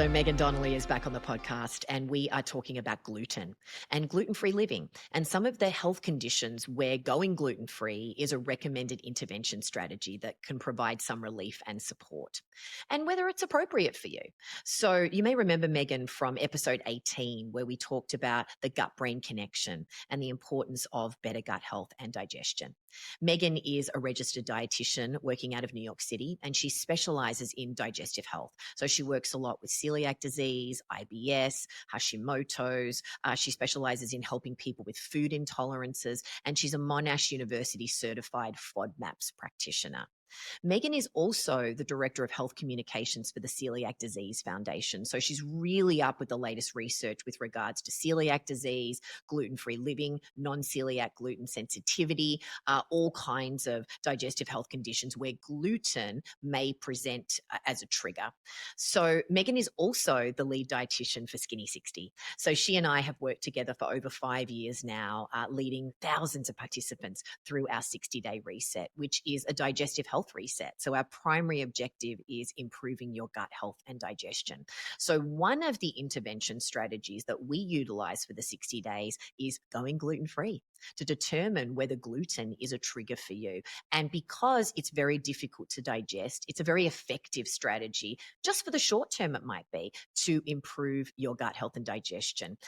So Meghan Donnelly is back on the podcast, and we are talking about gluten and gluten-free living and some of the health conditions where going gluten-free is a recommended intervention strategy that can provide some relief and support, and whether it's appropriate for you. So you may remember Meghan from episode 18, where we talked about the gut-brain connection and the importance of better gut health and digestion. Meghan is a registered dietitian working out of New York City, and she specializes in digestive health. So she works a lot with celiac disease, IBS, Hashimoto's. She specializes in helping people with food intolerances, and she's a Monash University certified FODMAPs practitioner. Meghan is also the Director of Health Communications for the Celiac Disease Foundation. So she's really up with the latest research with regards to celiac disease, gluten-free living, non-celiac gluten sensitivity, all kinds of digestive health conditions where gluten may present as a trigger. So Meghan is also the lead dietitian for Skinny 60. So she and I have worked together for over 5 years now, leading thousands of participants through our 60-day reset, which is a digestive health reset. So our primary objective is improving your gut health and digestion. So one of the intervention strategies that we utilize for the 60 days is going gluten-free to determine whether gluten is a trigger for you. And because it's very difficult to digest, it's a very effective strategy, just for the short term it might be, to improve your gut health and digestion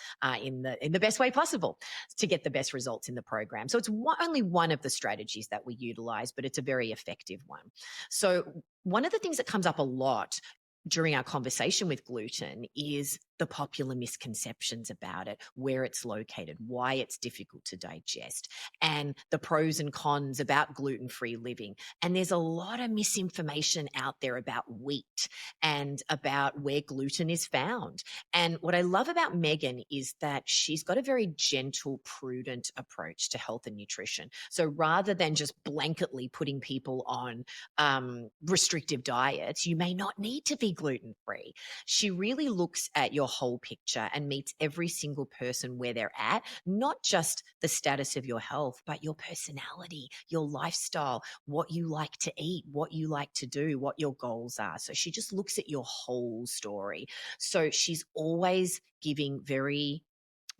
in the best way possible to get the best results in the program. So it's only one of the strategies that we utilize, but it's a very effective one. So one of the things that comes up a lot during our conversation with gluten is the popular misconceptions about it, where it's located, why it's difficult to digest, and the pros and cons about gluten-free living. And there's a lot of misinformation out there about wheat and about where gluten is found. And what I love about Meghan is that she's got a very gentle, prudent approach to health and nutrition. So rather than just blanketly putting people on restrictive diets, you may not need to be gluten-free. She really looks at your whole picture and meets every single person where they're at, not just the status of your health, but your personality, your lifestyle, what you like to eat, what you like to do, what your goals are. So she just looks at your whole story. So she's always giving very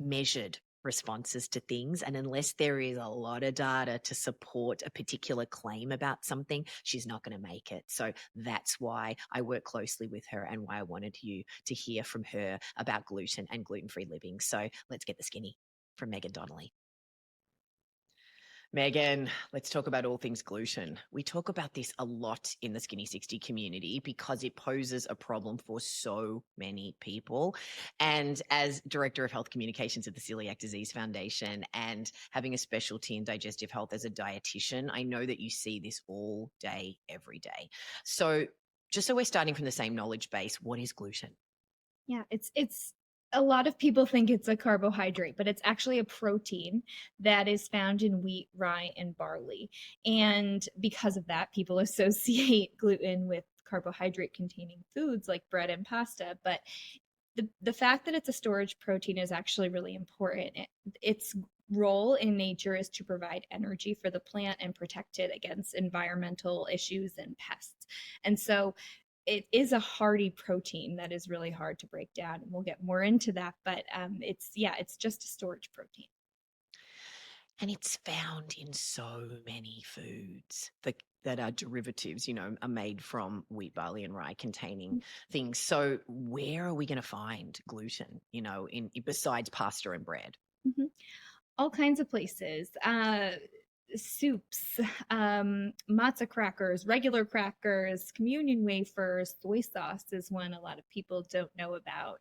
measured responses to things. And unless there is a lot of data to support a particular claim about something, she's not going to make it. So that's why I work closely with her and why I wanted you to hear from her about gluten and gluten-free living. So let's get the skinny from Meghan Donnelly. Meghan, let's talk about all things gluten. We talk about this a lot in the Skinny 60 community because it poses a problem for so many people. And as Director of Health Communications at the Celiac Disease Foundation and having a specialty in digestive health as a dietitian, I know that you see this all day, every day. So just so we're starting from the same knowledge base, what is gluten? Yeah, it's a lot of people think it's a carbohydrate, but it's actually a protein that is found in wheat, rye, and barley. And because of that, people associate gluten with carbohydrate containing foods like bread and pasta. But the fact that it's a storage protein is actually really important. Its role in nature is to provide energy for the plant and protect it against environmental issues and pests. And so it is a hardy protein that is really hard to break down, and we'll get more into that, but it's just a storage protein. And it's found in so many foods that are derivatives, are made from wheat, barley, and rye containing things. So where are we going to find gluten, in besides pasta and bread? Mhm. All kinds of places. Soups, matzo crackers, regular crackers, communion wafers, soy sauce is one a lot of people don't know about.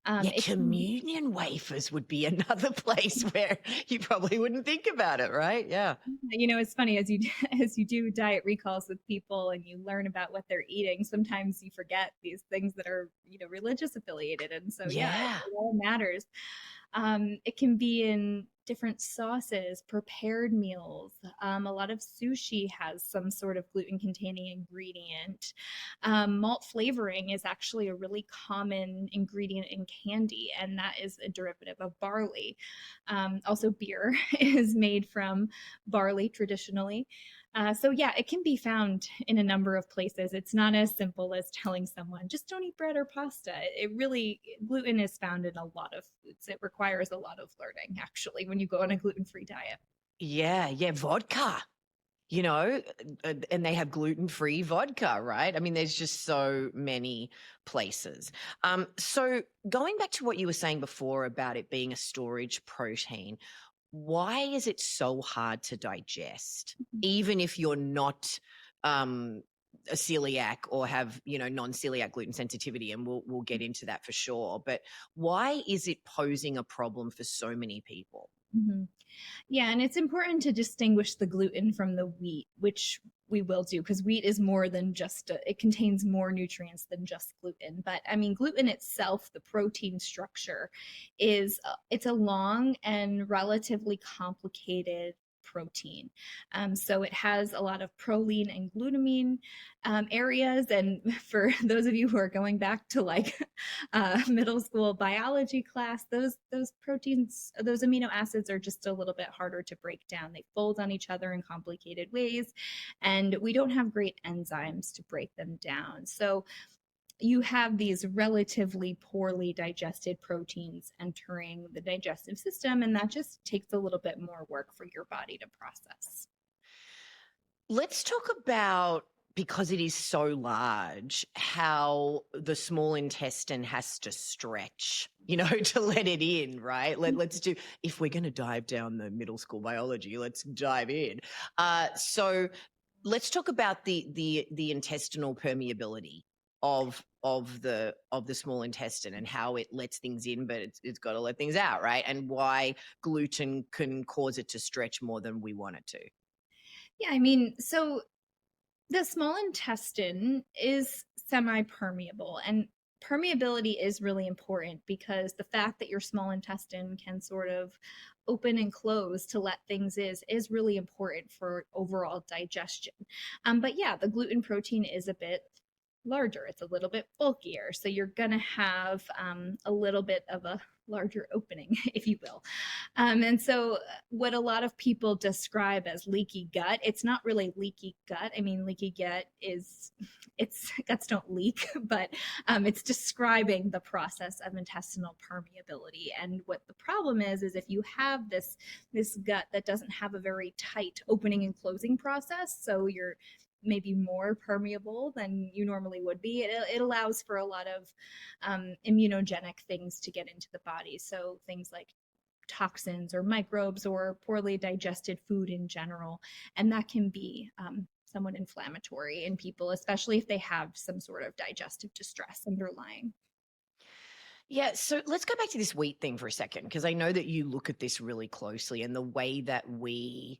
Yeah, It can communion wafers would be another place where you probably wouldn't think about it, right? Yeah. It's funny as you as you do diet recalls with people and you learn about what they're eating, sometimes you forget these things that are religious affiliated, and so yeah, Yeah. it all matters. It can be in different sauces, prepared meals. A lot of sushi has some sort of gluten containing ingredient. Malt flavoring is actually a really common ingredient in candy, and that is a derivative of barley. Also, beer is made from barley traditionally. So yeah, it can be found in a number of places. It's not as simple as telling someone just don't eat bread or pasta. It really gluten is found in a lot of foods. It requires a lot of learning actually when you go on a gluten-free diet. Yeah, yeah, vodka. And they have gluten-free vodka, right? I mean, there's just so many places. So going back to what you were saying before about it being a storage protein, why is it so hard to digest, even if you're not a celiac or have, non-celiac gluten sensitivity? And we'll get into that for sure. But why is it posing a problem for so many people? Mhm. Yeah, and it's important to distinguish the gluten from the wheat, which we will do because wheat is more than just it contains more nutrients than just gluten. But I mean, gluten itself, the protein structure, is it's a long and relatively complicated protein. So it has a lot of proline and glutamine areas. And for those of you who are going back to like middle school biology class, those proteins, those amino acids are just a little bit harder to break down. They fold on each other in complicated ways, and we don't have great enzymes to break them down. So you have these relatively poorly digested proteins entering the digestive system, and that just takes a little bit more work for your body to process. Let's talk about, because it is so large, how the small intestine has to stretch, to let it in, right? Let's do, if we're going to dive down the middle school biology, let's dive in. So let's talk about the intestinal permeability of the small intestine and how it lets things in, but it's got to let things out, right? And why gluten can cause it to stretch more than we want it to. Yeah, I mean, so the small intestine is semi permeable, and permeability is really important because the fact that your small intestine can sort of open and close to let things is really important for overall digestion. But yeah, the gluten protein is a bit larger, it's a little bit bulkier, so you're going to have a little bit of a larger opening, if you will. And so, what a lot of people describe as leaky gut, it's not really leaky gut. I mean, leaky gut is, it's guts don't leak, but it's describing the process of intestinal permeability. And what the problem is if you have this gut that doesn't have a very tight opening and closing process, so you're maybe more permeable than you normally would be. It allows for a lot of immunogenic things to get into the body. So things like toxins or microbes or poorly digested food in general. And that can be somewhat inflammatory in people, especially if they have some sort of digestive distress underlying. Yeah, so let's go back to this wheat thing for a second, because I know that you look at this really closely and the way that we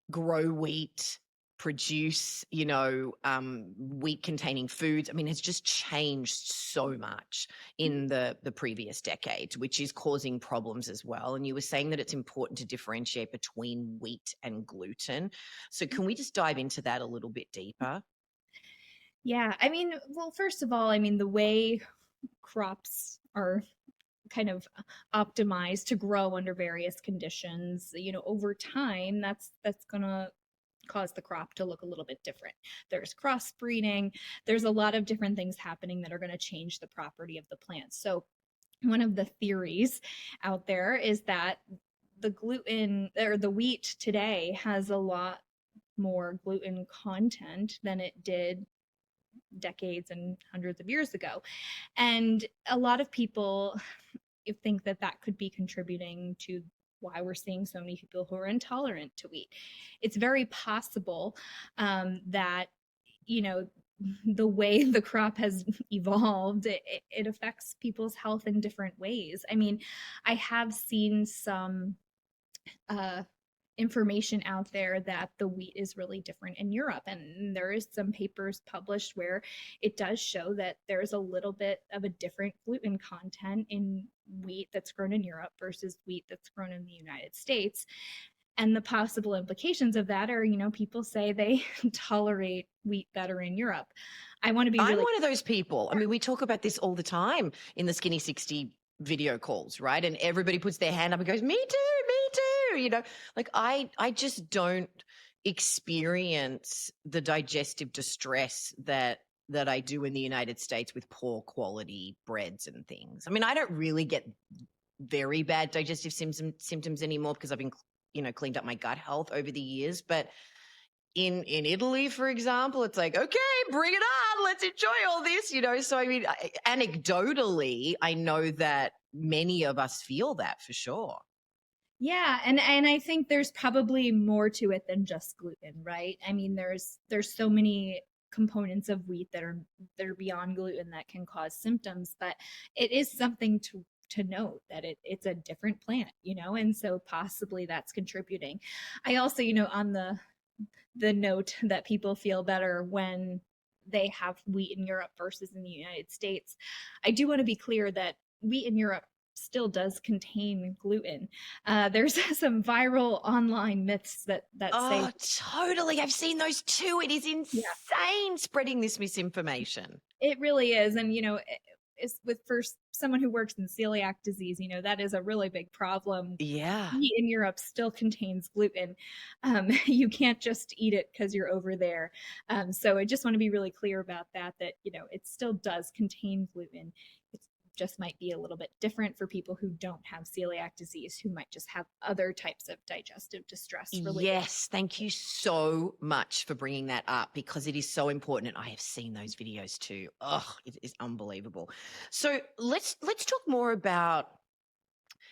grow wheat, produce, wheat containing foods. I mean, it's just changed so much in the previous decades, which is causing problems as well. And you were saying that it's important to differentiate between wheat and gluten. So can we just dive into that a little bit deeper? Yeah, I mean, well, first of all, I mean, the way crops are kind of optimized to grow under various conditions, over time, that's going to cause the crop to look a little bit different. There's crossbreeding, there's a lot of different things happening that are going to change the property of the plant. So one of the theories out there is that the gluten or the wheat today has a lot more gluten content than it did decades and hundreds of years ago. And a lot of people think that that could be contributing to why we're seeing so many people who are intolerant to wheat. It's very possible that, you know, the way the crop has evolved, it affects people's health in different ways. I mean, I have seen some uh, information out there that the wheat is really different in Europe. And there is some papers published where it does show that there's a little bit of a different gluten content in wheat that's grown in Europe versus wheat that's grown in the United States. And the possible implications of that are, people say they tolerate wheat better in Europe. I want to be I'm really one of those people. I mean, we talk about this all the time in the Skinny 60 video calls, right? And everybody puts their hand up and goes, me too, me too. Like I just don't experience the digestive distress that I do in the United States with poor quality breads and things. I mean, I don't really get very bad digestive symptoms anymore because I've been, cleaned up my gut health over the years. But in Italy, for example, it's like, okay, bring it on, let's enjoy all this, So I mean, anecdotally, I know that many of us feel that for sure. Yeah, and I think there's probably more to it than just gluten, right? I mean, there's so many components of wheat that are beyond gluten that can cause symptoms, but it is something to note that it's a different plant, and so possibly that's contributing. I also, on the note that people feel better when they have wheat in Europe versus in the United States, I do want to be clear that wheat in Europe still does contain gluten. There's some viral online myths that say, Oh, totally. I've seen those too. It is yeah, insane spreading this misinformation. it really is, and it's with for someone who works in celiac disease, that is a really big problem. Yeah. Wheat in Europe still contains gluten. You can't just eat it because you're over there. So I just want to be really clear about that, it still does contain gluten. It just might be a little bit different for people who don't have celiac disease, who might just have other types of digestive distress related. Yes. Thank you so much for bringing that up because it is so important. And I have seen those videos too. Oh, it is unbelievable. So let's talk more about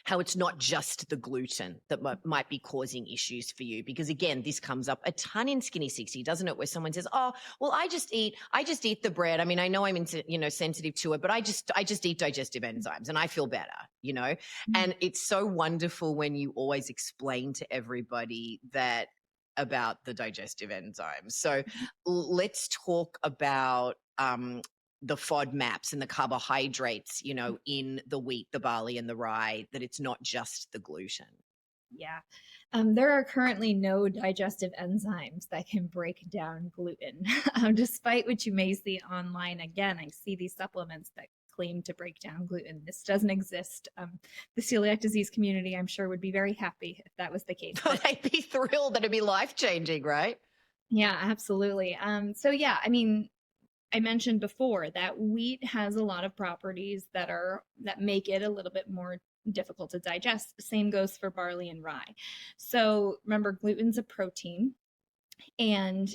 how it's not just the gluten that might be causing issues for you. Because again, this comes up a ton in Skinny 60, doesn't it? Where someone says, oh, well, I just eat the bread. I mean, I know I'm sensitive to it, but I just eat digestive enzymes and I feel better. Mhm. And it's so wonderful when you always explain to everybody that about the digestive enzymes. So let's talk about the FODMAPs and the carbohydrates, in the wheat, the barley, and the rye, that it's not just the gluten. Yeah. There are currently no digestive enzymes that can break down gluten. Despite what you may see online, again, I see these supplements that claim to break down gluten. This doesn't exist. The celiac disease community, I'm sure, would be very happy if that was the case. But They'd be thrilled. That'd be life-changing, right? yeah, absolutely. So yeah, I mean, I mentioned before that wheat has a lot of properties that make it a little bit more difficult to digest. The same goes for barley and rye. So remember, gluten's a protein, and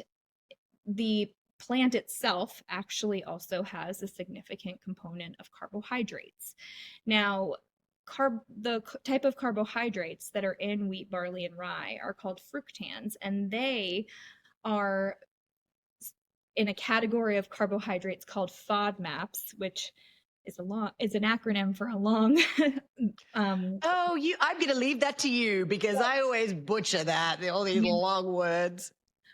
the plant itself actually also has a significant component of carbohydrates. Now, the type of carbohydrates that are in wheat, barley, and rye are called fructans, and they are in a category of carbohydrates called FODMAPs, which is an acronym for a long um, Oh, I'm going to leave that to you because I always butcher that, all these long words.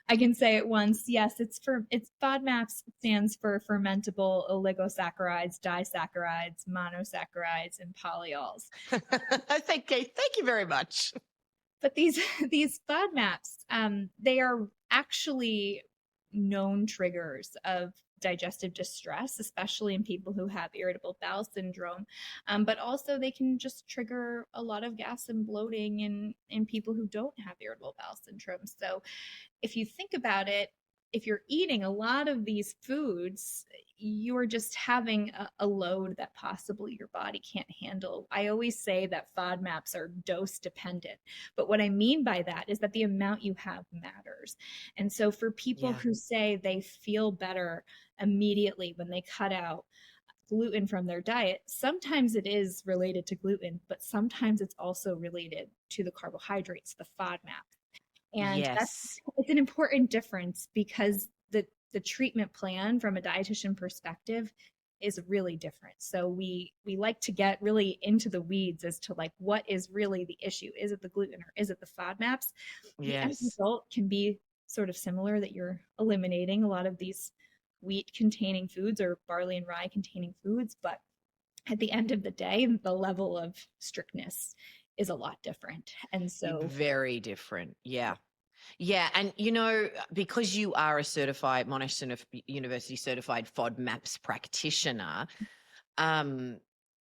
I can say it once. Yes, it's FODMAPs stands for fermentable oligosaccharides, disaccharides, monosaccharides, and polyols. Thank you very much. But these these FODMAPs, they are actually known triggers of digestive distress, especially in people who have irritable bowel syndrome. But also they can just trigger a lot of gas and bloating in people who don't have irritable bowel syndrome. So if you think about it, if you're eating a lot of these foods, you're just having a load that possibly your body can't handle. I always say that FODMAPs are dose dependent. But what I mean by that is that the amount you have matters. And so for people Yeah. who say they feel better immediately when they cut out gluten from their diet, sometimes it is related to gluten, but sometimes it's also related to the carbohydrates, the FODMAP. And that's Yes. it's an important difference because the treatment plan from a dietitian perspective is really different. So we like to get really into the weeds as to like what is really the issue. Is it the gluten or is it the FODMAPs? The end Yes. result can be sort of similar, that you're eliminating a lot of these wheat containing foods or barley and rye containing foods, but at the end of the day, the level of strictness is a lot different. And so Very different. Yeah. Yeah, and because you are a certified Monash University certified FODMAPs practitioner, um,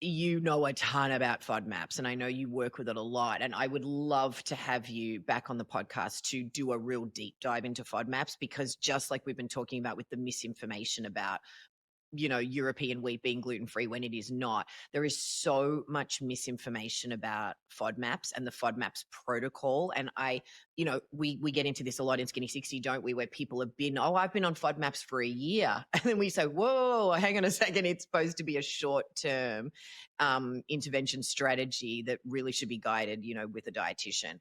you know a ton about FODMAPs, and I know you work with it a lot. And I would love to have you back on the podcast to do a real deep dive into FODMAPs, because just like we've been talking about with the misinformation about European wheat being gluten-free when it is not. There is so much misinformation about FODMAPs and the FODMAPs protocol. And we get into this a lot in Skinny 60, don't we? Where people have been, I've been on FODMAPs for a year. And then we say, whoa, hang on a second. It's supposed to be a short-term intervention strategy that really should be guided, with a dietitian.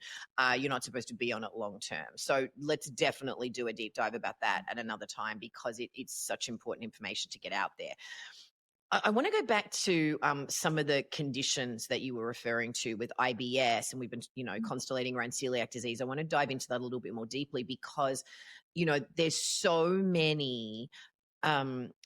You're not supposed to be on it long-term. So let's definitely do a deep dive about that at another time, because it's such important information to get out there. I want to go back to some of the conditions that you were referring to with IBS, and we've been, constellating around celiac disease. I want to dive into that a little bit more deeply, because, there's so many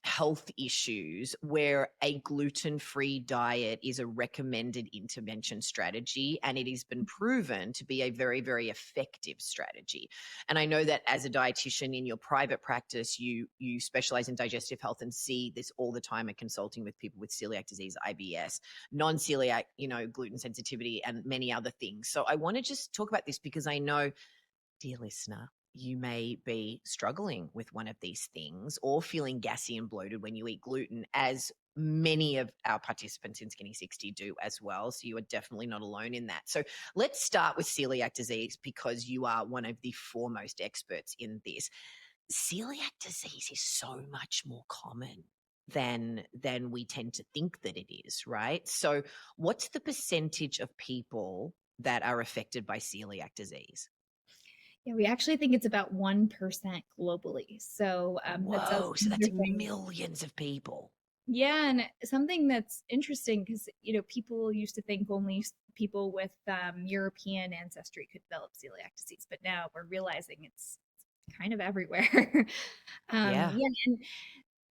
health issues where a gluten-free diet is a recommended intervention strategy, and it has been proven to be a very, very effective strategy. And I know that as a dietitian in your private practice, you specialize in digestive health and see this all the time at consulting with people with celiac disease, IBS, non-celiac, gluten sensitivity, and many other things. So I want to just talk about this, because I know, dear listener, you may be struggling with one of these things or feeling gassy and bloated when you eat gluten, as many of our participants in Skinny 60 do as well. So you are definitely not alone in that. So let's start with celiac disease, because you are one of the foremost experts in this. Celiac disease is so much more common than we tend to think that it is, right? So what's the percentage of people that are affected by celiac disease? Yeah, we actually think it's about 1% globally. So that tells Whoa, so you that's other things. millions of people. Yeah, and something that's interesting, because people used to think only people with European ancestry could develop celiac disease, but now we're realizing it's kind of everywhere. Yeah. Yeah, and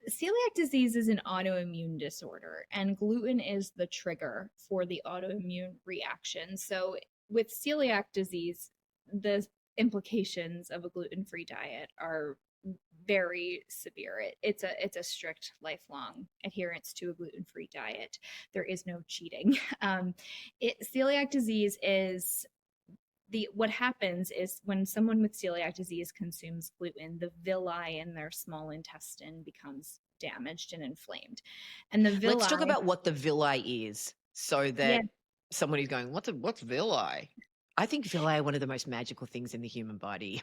celiac disease is an autoimmune disorder, and gluten is the trigger for the autoimmune reaction. So, with celiac disease, the implications of a gluten-free diet are very severe. It's a strict lifelong adherence to a gluten-free diet. There is no cheating. Celiac disease is what happens is when someone with celiac disease consumes gluten, the villi in their small intestine becomes damaged and inflamed. And the Let's talk villi, about what the villi is, so yeah, that someone who's going, what's villi? I think villi are one of the most magical things in the human body.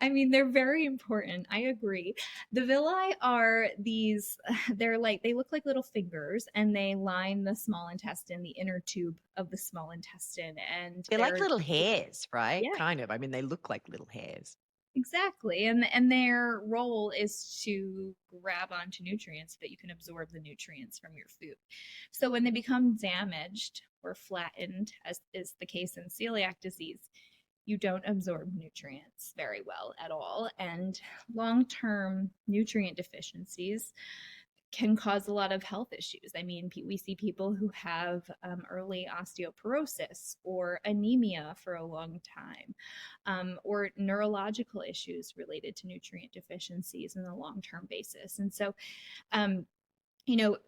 I mean, they're very important. I agree. The villi are these, they look like little fingers, and they line the small intestine, the inner tube of the small intestine. And They're like they're, little hairs, right? yeah, Kind of. I mean, they look like little hairs. exactly. And their role is to grab onto nutrients so that you can absorb the nutrients from your food. So when they become damaged or flattened, as is the case in celiac disease, you don't absorb nutrients very well at all. And long-term nutrient deficiencies can cause a lot of health issues. I mean, we see people who have early osteoporosis or anemia for a long time, or neurological issues related to nutrient deficiencies in a long-term basis. And so, um,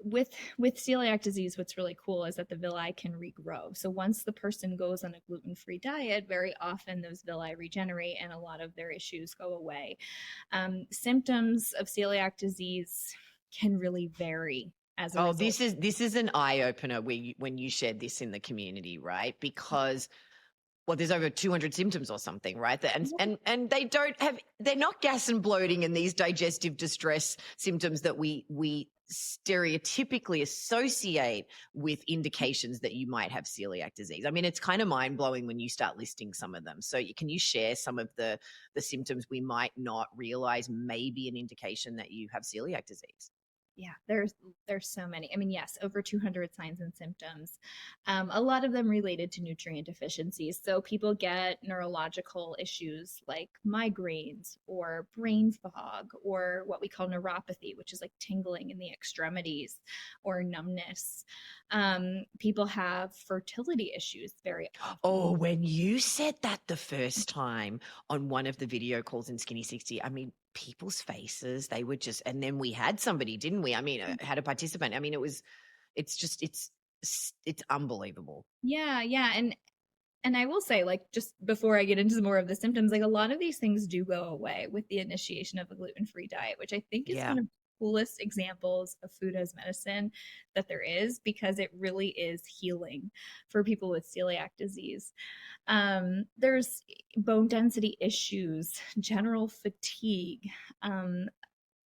with celiac disease, what's really cool is that the villi can regrow. So once the person goes on a gluten-free diet, very often those villi regenerate and a lot of their issues go away. Symptoms of celiac disease can really vary as a Oh, result. this is an eye opener when you shared this in the community, right? Because there's over 200 symptoms or something, right? And they're not gas and bloating and these digestive distress symptoms that we stereotypically associate with indications that you might have celiac disease. I mean, it's kind of mind blowing when you start listing some of them. So can you share some of the symptoms we might not realize may be an indication that you have celiac disease? Yeah, there's so many. I mean, yes, over 200 signs and symptoms. A lot of them related to nutrient deficiencies. So people get neurological issues like migraines or brain fog, or what we call neuropathy, which is like tingling in the extremities or numbness. People have fertility issues very often. Oh, when you said that the first time on one of the video calls in Skinny 60, I mean, people's faces, they were just, and then we had somebody, didn't we? I mean, had a participant. I mean, It's just it's unbelievable. Yeah, yeah, and I will say, like, just before I get into more of the symptoms, like, a lot of these things do go away with the initiation of a gluten-free diet, which I think is Yeah. one of the coolest examples of food as medicine that there is, because it really is healing for people with celiac disease. There's bone density issues, general fatigue, um,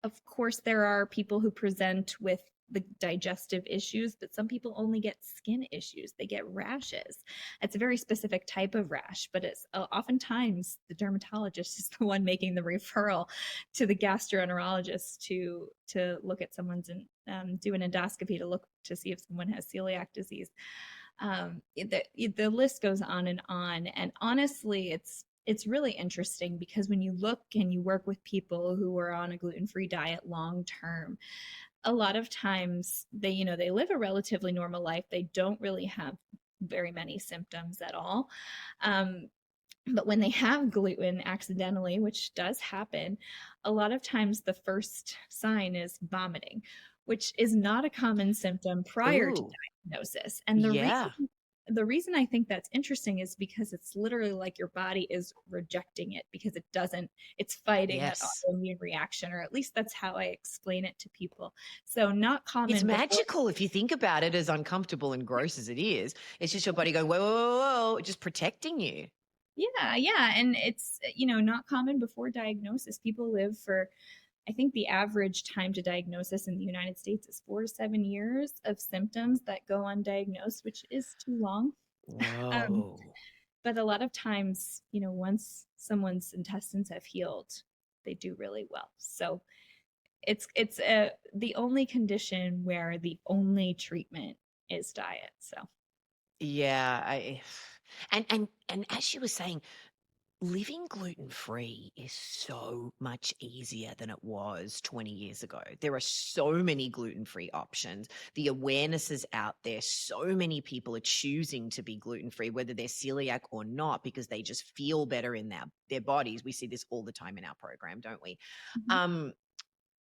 of course, there are people who present with the digestive issues, but some people only get skin issues. They get rashes. It's a very specific type of rash, but it's oftentimes the dermatologist is the one making the referral to the gastroenterologist to look at someone's and do an endoscopy to look to see if someone has celiac disease. The list goes on, and honestly, it's really interesting because when you look and you work with people who are on a gluten-free diet long term, a lot of times they live a relatively normal life. They don't really have very many symptoms at all. um, but when they have gluten accidentally, which does happen, a lot of times the first sign is vomiting, which is not a common symptom prior to Ooh. diagnosis. And Yeah. the reason I think that's interesting is because it's literally like your body is rejecting it because it's fighting that Yes. autoimmune reaction, or at least that's how I explain it to people. So not It's common before. magical if you think about it, as uncomfortable and gross as it is. It's just your body going, whoa, whoa, whoa, whoa, just protecting you. Yeah, yeah, and it's not common before diagnosis. People live for, I think the average time to diagnosis in the United States is 4 to 7 years of symptoms that go undiagnosed, which is too long. Um, Whoa. but a lot of times, once someone's intestines have healed, they do really well. So it's the only condition where the only treatment is diet. So Yeah, and as you were saying, living gluten-free is so much easier than it was 20 years ago. There are so many gluten-free options. The awareness is out there. So many people are choosing to be gluten-free, whether they're celiac or not, because they just feel better in their bodies. We see this all the time in our program, don't we? mhm. Um,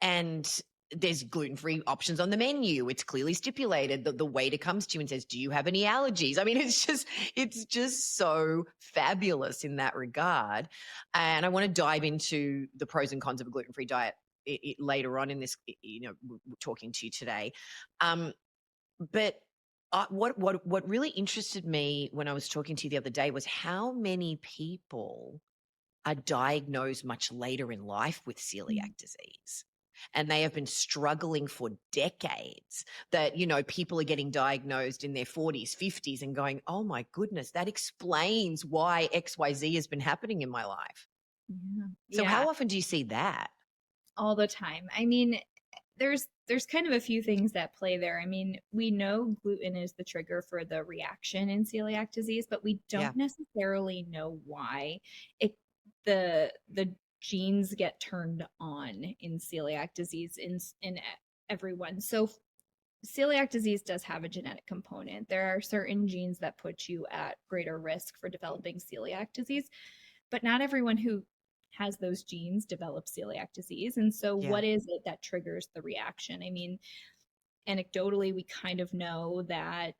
and there's gluten-free options on the menu. It's clearly stipulated that the waiter comes to you and says, "Do you have any allergies?" I mean, it's just so fabulous in that regard. And I want to dive into the pros and cons of a gluten-free diet later on in this, talking to you today. Um, but what really interested me when I was talking to you the other day was how many people are diagnosed much later in life with celiac Mm, disease. And they have been struggling for decades that, people are getting diagnosed in their 40s, 50s and going, oh my goodness, that explains why XYZ has been happening in my life. yeah, So, yeah, how often do you see that? all the time. I mean, there's kind of a few things that play there. I mean, we know gluten is the trigger for the reaction in celiac disease, but we Yeah. don't necessarily know why it the genes get turned on in celiac disease in everyone. So celiac disease does have a genetic component. There are certain genes that put you at greater risk for developing celiac disease, but not everyone who has those genes develops celiac disease. And so, Yeah. what is it that triggers the reaction? I mean, anecdotally, we kind of know that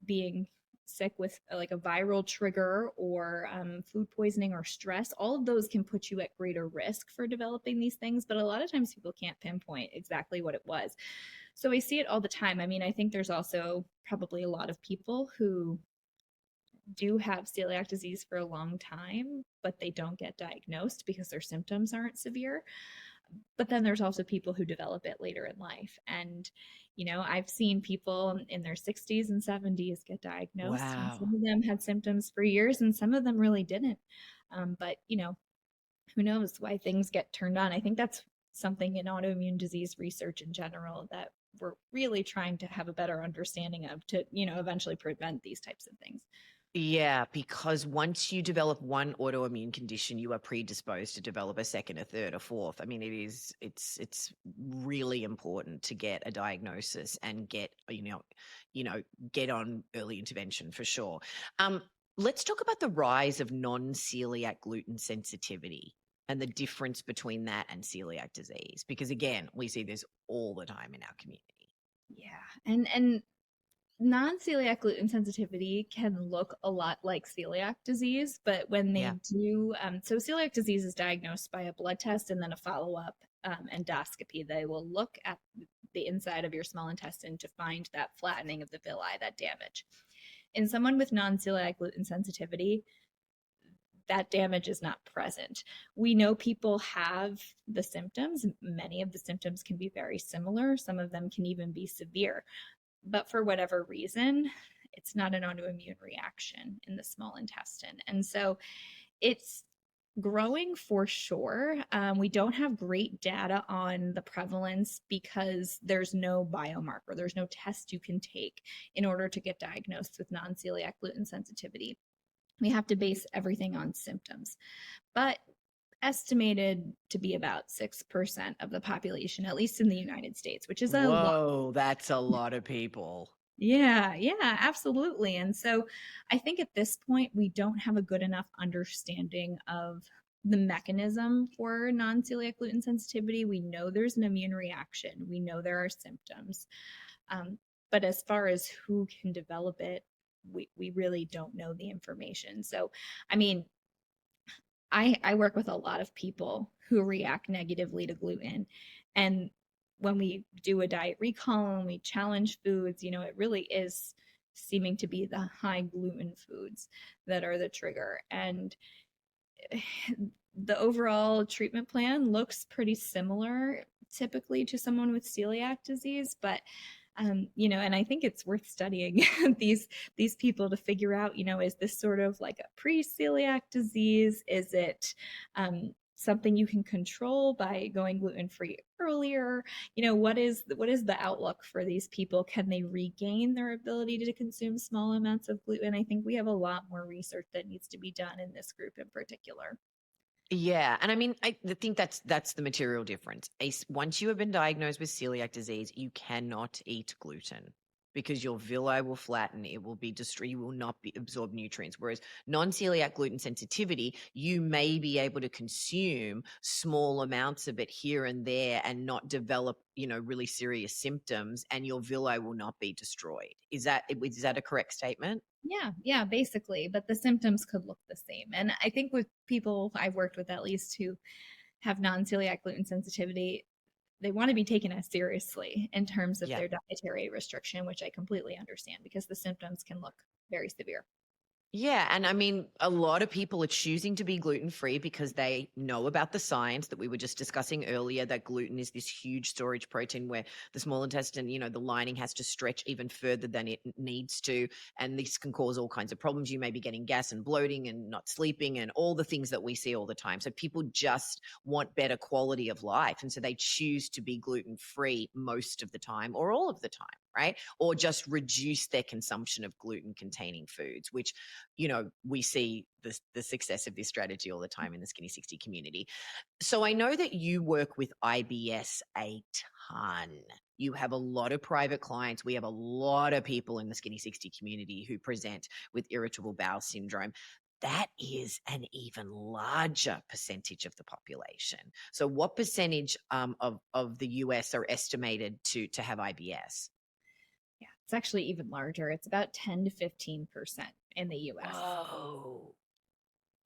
being sick with like a viral trigger or food poisoning or stress, all of those can put you at greater risk for developing these things. But a lot of times people can't pinpoint exactly what it was. So I see it all the time. I mean, I think there's also probably a lot of people who do have celiac disease for a long time, but they don't get diagnosed because their symptoms aren't severe. But then there's also people who develop it later in life. And, I've seen people in their 60s and 70s get diagnosed, and some Wow. of them had symptoms for years and some of them really didn't. But, who knows why things get turned on? I think that's something in autoimmune disease research in general that we're really trying to have a better understanding of to, eventually prevent these types of things. Yeah, because once you develop one autoimmune condition, you are predisposed to develop a second, a third, a fourth. I mean, it's really important to get a diagnosis and get on early intervention for sure. Um, let's talk about the rise of non-celiac gluten sensitivity and the difference between that and celiac disease, because again, we see this all the time in our community. Yeah. And non-celiac gluten sensitivity can look a lot like celiac disease, but when Yeah. they do, so celiac disease is diagnosed by a blood test and then a follow-up endoscopy. They will look at the inside of your small intestine to find that flattening of the villi, that damage. In someone with non-celiac gluten sensitivity, that damage is not present. We know people have the symptoms. Many of the symptoms can be very similar. Some of them can even be severe. But for whatever reason, it's not an autoimmune reaction in the small intestine. And so it's growing for sure. We don't have great data on the prevalence because there's no biomarker, there's no test you can take in order to get diagnosed with non celiac gluten sensitivity. We have to base everything on symptoms, but estimated to be about 6% of the population, at least in the United States, which is a lot. Whoa, that's a lot of people. Yeah, yeah, absolutely. And so I think at this point, we don't have a good enough understanding of the mechanism for non celiac gluten sensitivity. We know there's an immune reaction, we know there are symptoms. Um, but as far as who can develop it, we really don't know the information. So, I mean, I work with a lot of people who react negatively to gluten. And when we do a diet recall and we challenge foods, it really is seeming to be the high gluten foods that are the trigger. And the overall treatment plan looks pretty similar typically to someone with celiac disease, but and I think it's worth studying these people to figure out, is this sort of like a pre-celiac disease? Is it something you can control by going gluten-free earlier? What is the outlook for these people? Can they regain their ability to consume small amounts of gluten? I think we have a lot more research that needs to be done in this group in particular. Yeah, and I mean, I think that's the material difference. Once you have been diagnosed with celiac disease, you cannot eat gluten because your villi will flatten. It will be destroyed. You will not be absorb nutrients. Whereas non-celiac gluten sensitivity, you may be able to consume small amounts of it here and there and not develop, really serious symptoms, and your villi will not be destroyed. Is that a correct statement? Yeah, yeah, basically, but the symptoms could look the same. And I think with people I've worked with, at least, who have non-celiac gluten sensitivity, they want to be taken as seriously in terms of Yeah. their dietary restriction, which I completely understand because the symptoms can look very severe. Yeah, and I mean, a lot of people are choosing to be gluten free because they know about the science that we were just discussing earlier, that gluten is this huge storage protein where the small intestine, the lining has to stretch even further than it needs to. And this can cause all kinds of problems. You may be getting gas and bloating and not sleeping and all the things that we see all the time. So people just want better quality of life. And so they choose to be gluten free most of the time or all of the time, right? Or just reduce their consumption of gluten containing foods, which we see the success of this strategy all the time in the Skinny 60 community. So I know that you work with IBS a ton. You have a lot of private clients. We have a lot of people in the Skinny 60 community who present with irritable bowel syndrome. That is an even larger percentage of the population. So what percentage of the US are estimated to have IBS? Yeah, it's actually even larger. It's about 10 to 15% in the US. Whoa.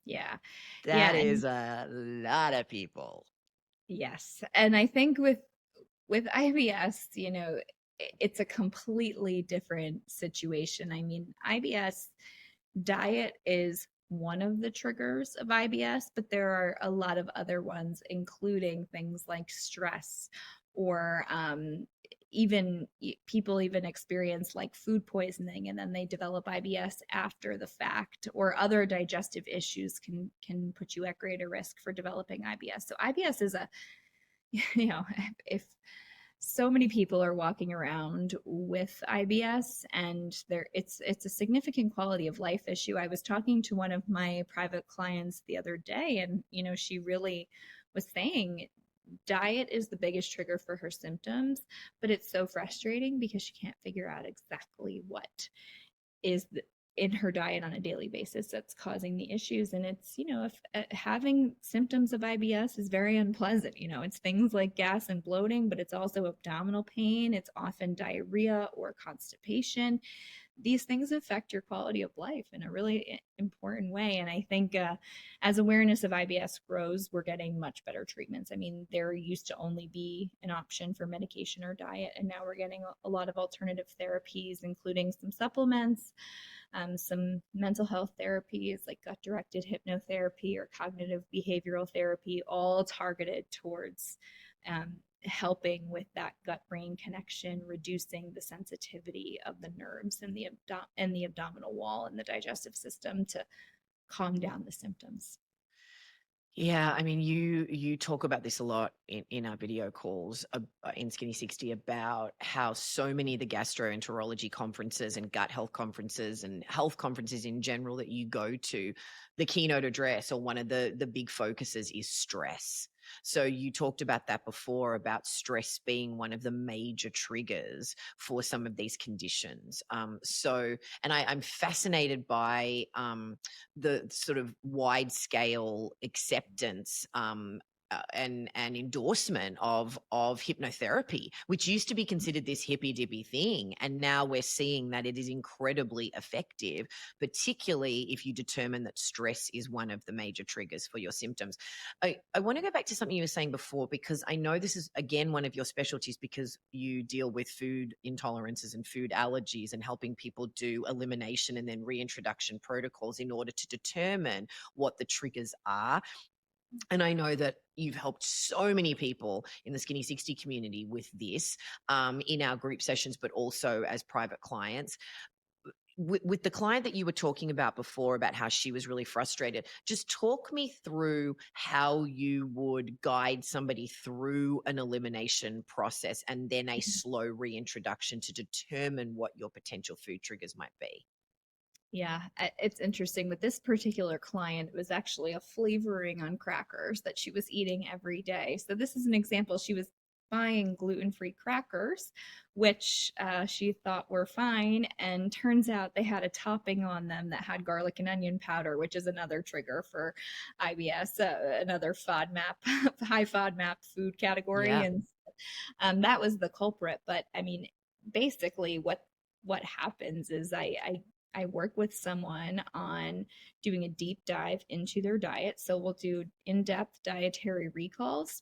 Yeah. That Yeah, is and a lot of people. yes. And I think with IBS, it's a completely different situation. I mean, IBS diet is one of the triggers of IBS, but there are a lot of other ones, including things like stress or even people even experience like food poisoning and then they develop IBS after the fact, or other digestive issues can put you at greater risk for developing IBS. So IBS is a if so many people are walking around with IBS and it's a significant quality of life issue. I was talking to one of my private clients the other day and she really was saying diet is the biggest trigger for her symptoms, but it's so frustrating because she can't figure out exactly what is in her diet on a daily basis that's causing the issues. And it's, if having symptoms of IBS is very unpleasant. It's things like gas and bloating, but it's also abdominal pain. It's often diarrhea or constipation. These things affect your quality of life in a really important way. And I think as awareness of IBS grows, we're getting much better treatments. I mean, there used to only be an option for medication or diet, and now we're getting a lot of alternative therapies, including some supplements, some mental health therapies like gut directed hypnotherapy or cognitive behavioral therapy, all targeted towards helping with that gut brain connection, reducing the sensitivity of the nerves and the abdominal wall and the digestive system to calm down the symptoms. Yeah, I mean, you talk about this a lot in our video calls in Skinny 60 about how so many of the gastroenterology conferences and gut health conferences and health conferences in general that you go to, the keynote address or one of the big focuses is stress. So you talked about that before, about stress being one of the major triggers for some of these conditions. And I'm fascinated by the sort of wide scale acceptance and endorsement of hypnotherapy, which used to be considered this hippy dippy thing, and now we're seeing that it is incredibly effective, particularly if you determine that stress is one of the major triggers for your symptoms. I want to go back to something you were saying before, because I know this is again one of your specialties, because you deal with food intolerances and food allergies and helping people do elimination and then reintroduction protocols in order to determine what the triggers are. And I know that you've helped so many people in the Skinny 60 community with this in our group sessions, but also as private clients. With the client that you were talking about before, about how she was really frustrated, just talk me through how you would guide somebody through an elimination process and then a slow reintroduction to determine what your potential food triggers might be. Yeah, it's interesting. With this particular client, it was actually a flavoring on crackers that she was eating every day. So this is an example. She was buying gluten-free crackers, which she thought were fine, and turns out they had a topping on them that had garlic and onion powder, which is another trigger for IBS, another FODMAP, high FODMAP food category, Yeah. and that was the culprit. But I mean, basically, what happens is I work with someone on doing a deep dive into their diet. So we'll do in-depth dietary recalls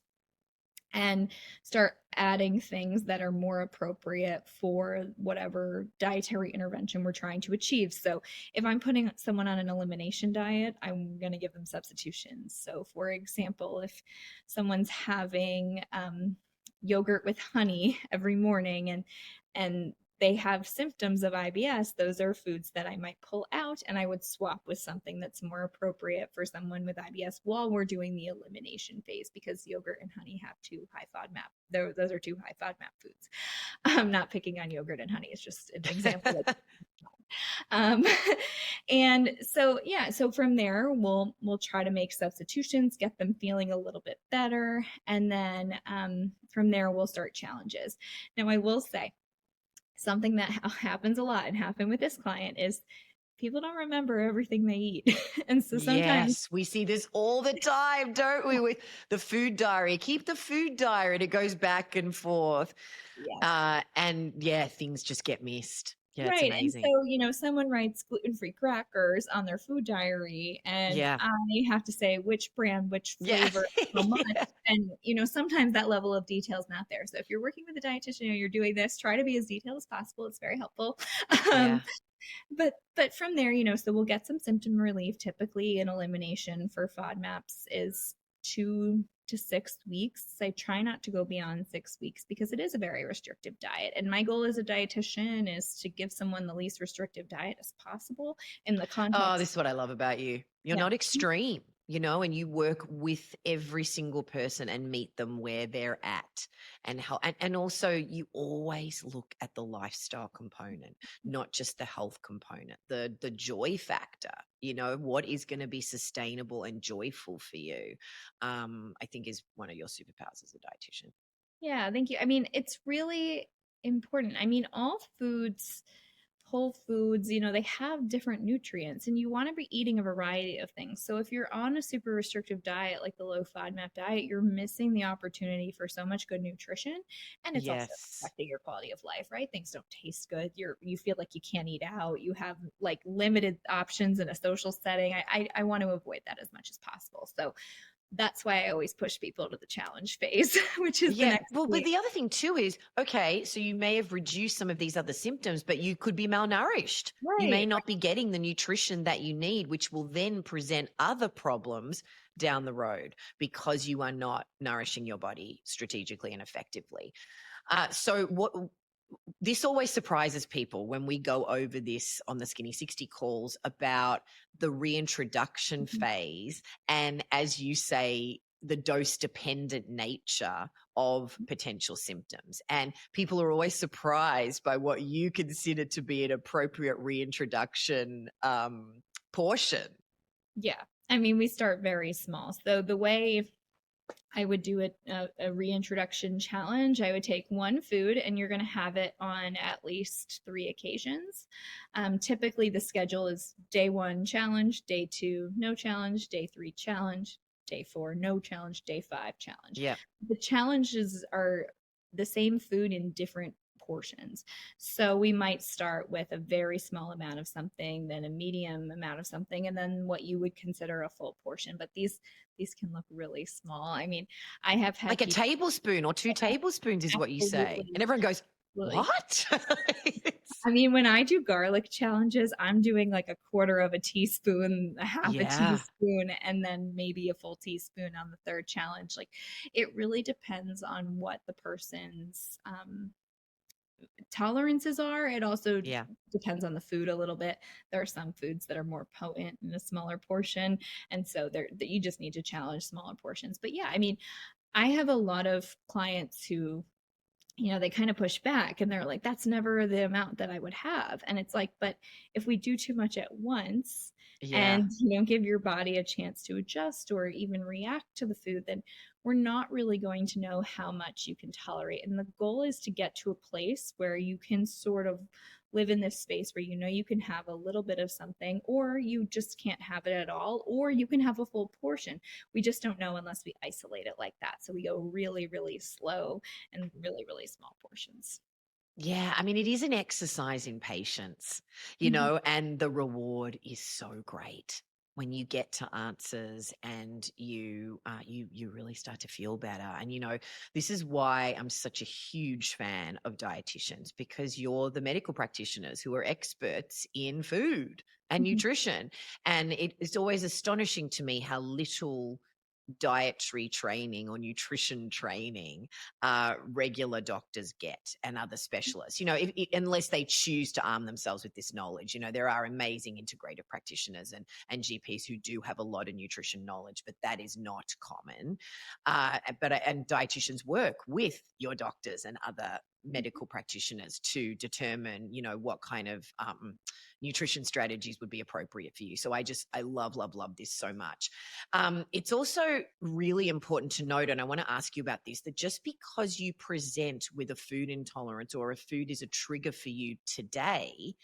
and start adding things that are more appropriate for whatever dietary intervention we're trying to achieve. So if I'm putting someone on an elimination diet, I'm going to give them substitutions. So for example, if someone's having yogurt with honey every morning and they have symptoms of IBS, those are foods that I might pull out and I would swap with something that's more appropriate for someone with IBS while we're doing the elimination phase, because yogurt and honey have too high FODMAP. Those are too high FODMAP foods. I'm not picking on yogurt and honey. It's just an example. um, and so yeah, so from there we'll try to make substitutions, get them feeling a little bit better, and then from there we'll start challenges. Now I will say something that happens a lot and happened with this client is people don't remember everything they eat. And so sometimes, Yes, we see this all the time, don't we? With the food diary, keep the food diary, and it goes back and forth. yes. And yeah, things just get missed. Yeah, it's Right. And amazing. so, someone writes gluten-free crackers on their food diary, and Yeah. I have to say which brand, which Yeah. flavor, how much. Yeah. And, sometimes that level of detail is not there. So if you're working with a dietitian or you're doing this, try to be as detailed as possible. It's very helpful. Um, Yeah. but from there, so we'll get some symptom relief. Typically, an elimination for FODMAPs is 2 to 6 weeks. I try not to go beyond 6 weeks because it is a very restrictive diet. And my goal as a dietitian is to give someone the least restrictive diet as possible in the Oh, context. this is what I love about you. You're Yeah. not extreme, and you work with every single person and meet them where they're at, and how, and also you always look at the lifestyle component, not just the health component, the joy factor, what is going to be sustainable and joyful for you. I think is one of your superpowers as a dietitian. Yeah, thank you. I mean, it's really important. I mean, all foods whole foods, they have different nutrients and you want to be eating a variety of things. So if you're on a super restrictive diet like the low FODMAP diet, you're missing the opportunity for so much good nutrition, and it's also Yes. affecting your quality of life, right? Things don't taste good. You feel like you can't eat out. You have like limited options in a social setting. I want to avoid that as much as possible. So that's why I always push people to the challenge phase, which is the Yeah. next Well, but week. the other thing too is, okay, so you may have reduced some of these other symptoms, but you could be malnourished. You may Right. not be getting the nutrition that you need, which will then present other problems down the road because you are not nourishing your body strategically and effectively. So what this always surprises people when we go over this on the Skinny 60 calls about the reintroduction Mhm. phase. And as you say, the dose dependent nature of potential symptoms. And people are always surprised by what you consider to be an appropriate reintroduction portion. Yeah. I mean, we start very small. So the way I would do a reintroduction challenge. I would take one food and you're going to have it on at least 3 occasions. Typically, the schedule is day one challenge, day two, no challenge, day three challenge, day four, no challenge, day five challenge. Yeah. The challenges are the same food in different portions. So we might start with a very small amount of something, then a medium amount of something, and then what you would consider a full portion. But these can look really small. I mean, I have had Like a people tablespoon or 2 tablespoons is what you say. absolutely, And everyone goes, absolutely. what? It's- I mean, when I do garlic challenges, I'm doing like a quarter of a teaspoon, a half a yeah. teaspoon, and then maybe a full teaspoon on the third challenge. Like it really depends on what the person's tolerances are. It also Yeah. depends on the food a little bit. There are some foods that are more potent in a smaller portion, and so there that you just need to challenge smaller portions. But yeah, I mean, I have a lot of clients who they kind of push back and they're like, that's never the amount that I would have. And it's like, but if we do too much at once Yeah. and give your body a chance to adjust or even react to the food, then we're not really going to know how much you can tolerate. And the goal is to get to a place where you can sort of live in this space where you can have a little bit of something, or you just can't have it at all, or you can have a full portion. We just don't know unless we isolate it like that. So we go really, really slow and really, really small portions. Yeah, I mean, it is an exercise in patience, Mhm. and the reward is so great when you get to answers and you really start to feel better. And this is why I'm such a huge fan of dietitians, because you're the medical practitioners who are experts in food and Mhm. nutrition. And it's always astonishing to me how little dietary training or nutrition training regular doctors get and other specialists. Unless they choose to arm themselves with this knowledge. There are amazing integrative practitioners and GPs who do have a lot of nutrition knowledge, but that is not common. And dietitians work with your doctors and other medical practitioners to determine, what kind of nutrition strategies would be appropriate for you. So I love, love, love this so much. It's also really important to note, and I want to ask you about this, that just because you present with a food intolerance or a food is a trigger for you today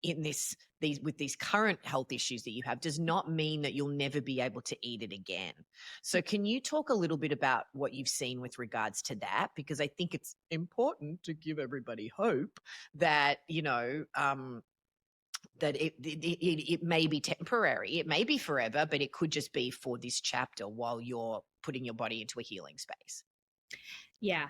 in these current health issues that you have does not mean that you'll never be able to eat it again. So can you talk a little bit about what you've seen with regards to that? Because I think it's important to give everybody hope that, that it may be temporary, it may be forever, but it could just be for this chapter while you're putting your body into a healing space. Yeah.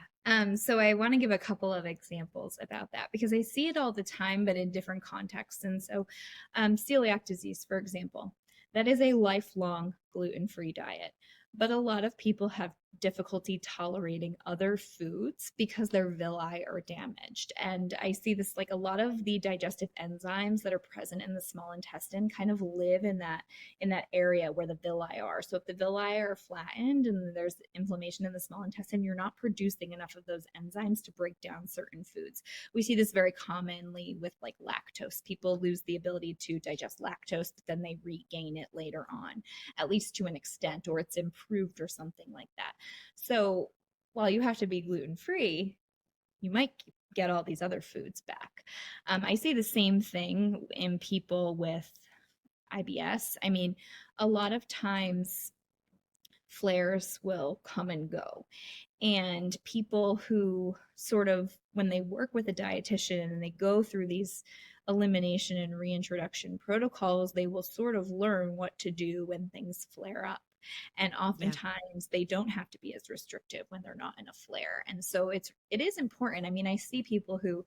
So I want to give a couple of examples about that because I see it all the time, but in different contexts. And so, celiac disease, for example, that is a lifelong gluten-free diet. But a lot of people have difficulty tolerating other foods because their villi are damaged. And I see this like a lot of the digestive enzymes that are present in the small intestine kind of live in that area where the villi are. So if the villi are flattened and there's inflammation in the small intestine, you're not producing enough of those enzymes to break down certain foods. We see this very commonly with like lactose. People lose the ability to digest lactose, but then they regain it later on, at least to an extent, or it's improved or something like that. So while you have to be gluten free, you might get all these other foods back. I see the same thing in people with IBS. I mean, a lot of times flares will come and go. And people who sort of, when they work with a dietitian and they go through these elimination and reintroduction protocols, they will sort of learn what to do when things flare up. And Yeah. oftentimes they don't have to be as restrictive when they're not in a flare. And so it is important. I mean, I see people who,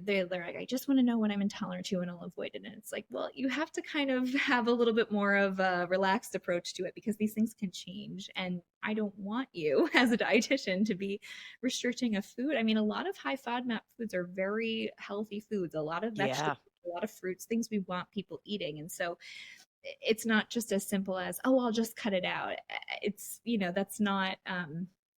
they're like, I just want to know what I'm intolerant to and I'll avoid it. And it's like, well, you have to kind of have a little bit more of a relaxed approach to it because these things can change. And I don't want you as a dietitian to be restricting a food. I mean, a lot of high FODMAP foods are very healthy foods, a lot of Yeah. vegetables, a lot of fruits, things we want people eating. And so it's not just as simple as, oh, I'll just cut it out. It's, that's not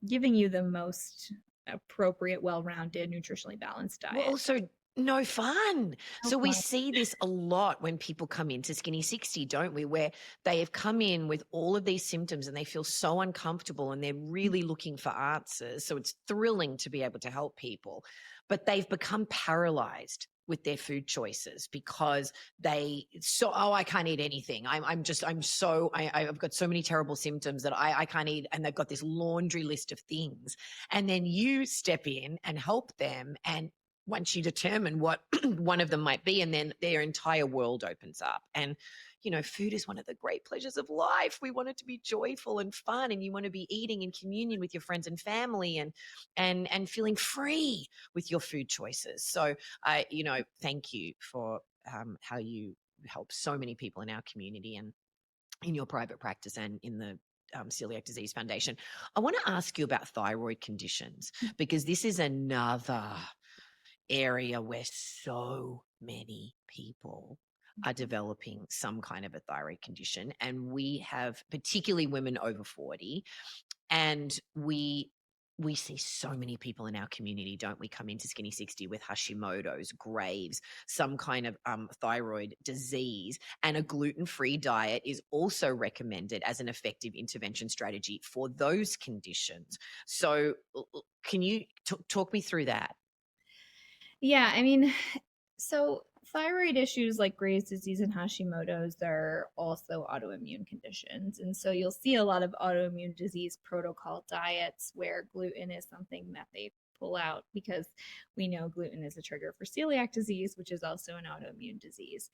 giving you the most appropriate, well-rounded, nutritionally balanced Well, diet. also no fun. No So we fun. see this a lot when people come into Skinny 60, don't we? Where they have come in with all of these symptoms and they feel so uncomfortable and they're really looking for answers. So it's thrilling to be able to help people, but they've become paralyzed with their food choices because I can't eat anything. I've got so many terrible symptoms that I can't eat. And they've got this laundry list of things. And then you step in and help them. And once you determine what one of them might be, and then their entire world opens up. And food is one of the great pleasures of life. We want it to be joyful and fun, and you want to be eating in communion with your friends and family, and feeling free with your food choices. So thank you for how you help so many people in our community and in your private practice and in the Celiac Disease Foundation. I want to ask you about thyroid conditions, because this is another area where so many people are developing some kind of a thyroid condition. And we have, particularly women over 40, and we see so many people in our community, don't we, come into Skinny 60 with Hashimoto's, Graves, some kind of thyroid disease. And a gluten-free diet is also recommended as an effective intervention strategy for those conditions. So can you talk me through that? Yeah, I mean, so thyroid issues like Graves' disease and Hashimoto's are also autoimmune conditions. And so you'll see a lot of autoimmune disease protocol diets where gluten is something that they pull out because we know gluten is a trigger for celiac disease, which is also an autoimmune disease.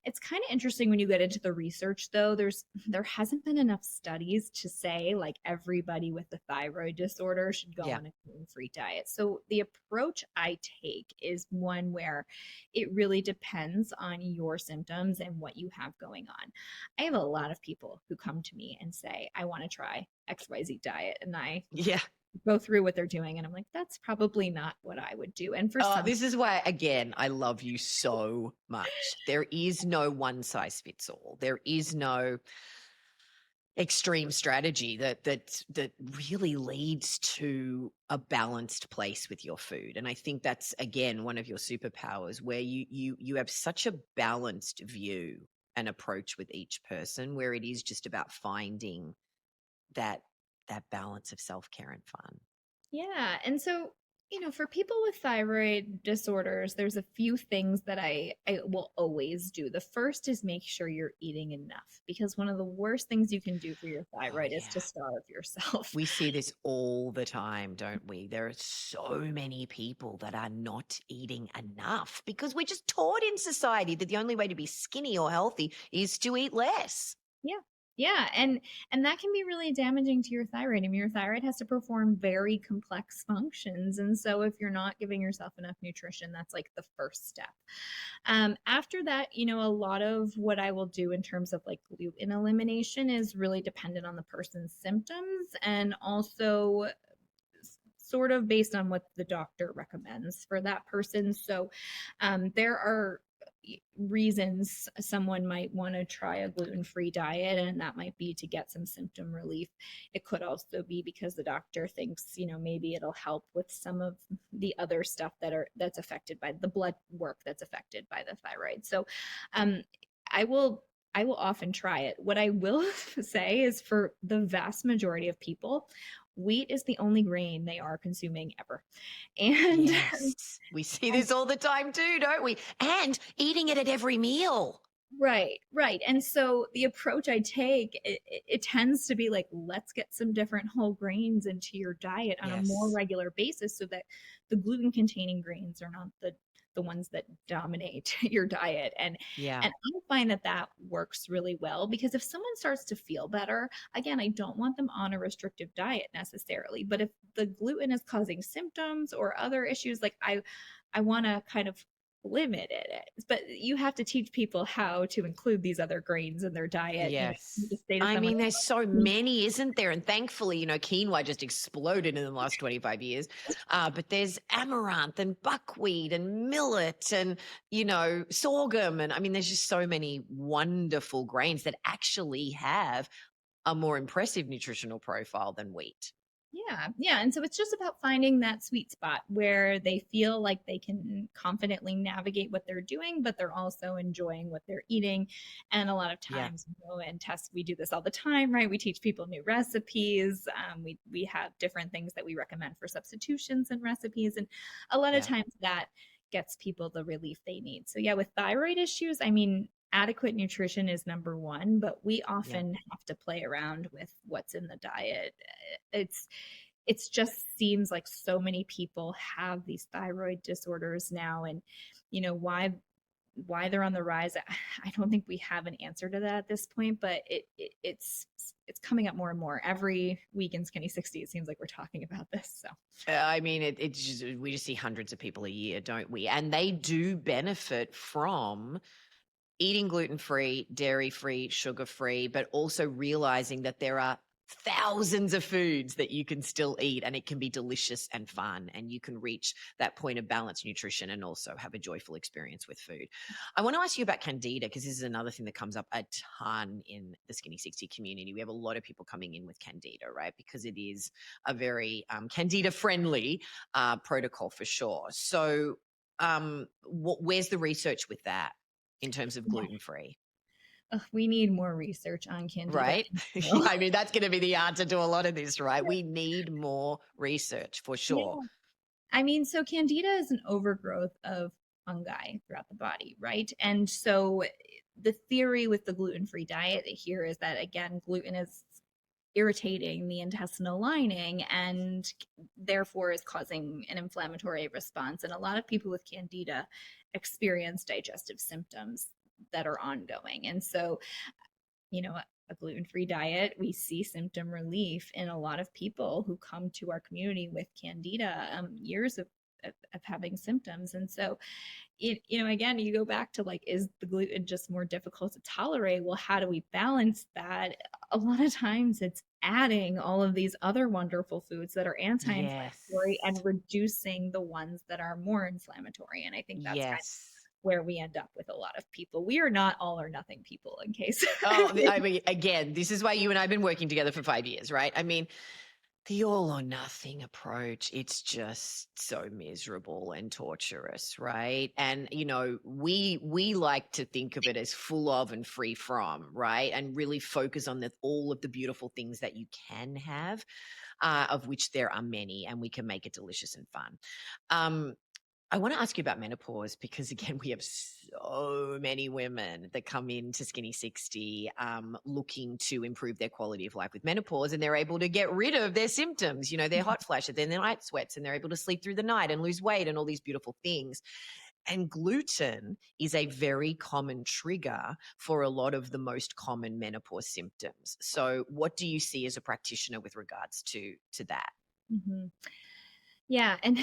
It's kind of interesting when you get into the research though. There hasn't been enough studies to say like everybody with the thyroid disorder should go Yeah. on a gluten-free diet. So the approach I take is one where it really depends on your symptoms and what you have going on. I have a lot of people who come to me and say, I want to try XYZ diet. And I Yeah. go through what they're doing. And I'm like, that's probably not what I would do. And for Oh, some, this is why, again, I love you so much. There is no one size fits all. There is no extreme strategy that really leads to a balanced place with your food. And I think that's, again, one of your superpowers, where you have such a balanced view and approach with each person, where it is just about finding that that balance of self-care and fun. yeah. And so, for people with thyroid disorders, there's a few things that I will always do. The first is make sure you're eating enough because one of the worst things you can do for your Oh thyroid is yeah. to starve yourself. We see this all the time, don't we? There are so many people that are not eating enough because we're just taught in society that the only way to be skinny or healthy is to eat less. Yeah. Yeah, and that can be really damaging to your thyroid. I mean, your thyroid has to perform very complex functions, and so if you're not giving yourself enough nutrition, that's like the first step. After that, a lot of what I will do in terms of like gluten elimination is really dependent on the person's symptoms and also sort of based on what the doctor recommends for that person. So there are reasons someone might want to try a gluten-free diet, and that might be to get some symptom relief. It could also be because the doctor thinks maybe it'll help with some of the other stuff that's affected by the blood work that's affected by the thyroid. So um, i will I will often try it. What I will say is for the vast majority of people, wheat is the only grain they are consuming ever. And Yes. We see and this all the time too, don't we? And eating it at every meal. right, right. And so the approach I take, it tends to be like, let's get some different whole grains into your diet on a more Yes. regular basis so that the gluten containing grains are not the ones that dominate your diet. Yeah. And I find that that works really well because if someone starts to feel better, again, I don't want them on a restrictive diet necessarily, but if the gluten is causing symptoms or other issues, like I want to kind of limit it. But you have to teach people how to include these other grains in their diet. You Yes. just say to I someone, mean, there's so "Mm, many, isn't there? And thankfully, quinoa just exploded in the last 25 years. But there's amaranth and buckwheat and millet and, sorghum. And I mean, there's just so many wonderful grains that actually have a more impressive nutritional profile than wheat. yeah, yeah." And so it's just about finding that sweet spot where they feel like they can confidently navigate what they're doing, but they're also enjoying what they're eating. And a lot of Yeah. times, and tests, we do this all the time, right? We teach people new recipes. We have different things that we recommend for substitutions and recipes, and a lot of Yeah. times that gets people the relief they need. So yeah, with thyroid issues, I mean, adequate nutrition is number one, but we Yeah. often have to play around with what's in the diet. It's just seems like so many people have these thyroid disorders now, and why they're on the rise. I don't think we have an answer to that at this point, but it's coming up more and more every week in Skinny 60. It seems like we're talking about this. So I mean, we just see hundreds of people a year, don't we? And they do benefit from eating gluten-free, dairy-free, sugar-free, but also realizing that there are thousands of foods that you can still eat and it can be delicious and fun and you can reach that point of balanced nutrition and also have a joyful experience with food. I want to ask you about candida because this is another thing that comes up a ton in the Skinny 60 community. We have a lot of people coming in with candida, right? Because it is a very candida friendly protocol for sure. So where's the research with that in terms of yeah. gluten free? Ugh, we need more research on candida Right? in Yeah, general. I mean, that's going to be the answer to a lot of this, right? We need more research for Yeah. sure. I mean, so candida is an overgrowth of fungi throughout the body, right? And so the theory with the gluten-free diet here is that again, gluten is irritating the intestinal lining and therefore is causing an inflammatory response. And a lot of people with candida experience digestive symptoms that are ongoing. And so a gluten-free diet, we see symptom relief in a lot of people who come to our community with candida, years of having symptoms. And so again, you go back to like, is the gluten just more difficult to tolerate? Well, how do we balance that? A lot of times it's adding all of these other wonderful foods that are anti-inflammatory Yes. and reducing the ones that are more inflammatory. And I think that's kind of Yes. where we end up with a lot of people. We are not all or nothing people, in case. Oh, I mean, again, this is why you and I have been working together for 5 years, right? I mean, the all or nothing approach, it's just so miserable and torturous, right? And we like to think of it as full of and free from, right? And really focus on all of the beautiful things that you can have, of which there are many, and we can make it delicious and fun. Um, I want to ask you about menopause because, again, we have so many women that come into Skinny 60 looking to improve their quality of life with menopause, and they're able to get rid of their symptoms, their hot flashes, then their night sweats, and they're able to sleep through the night and lose weight and all these beautiful things. And gluten is a very common trigger for a lot of the most common menopause symptoms. So, what do you see as a practitioner with regards to that? Mhm. Yeah. And,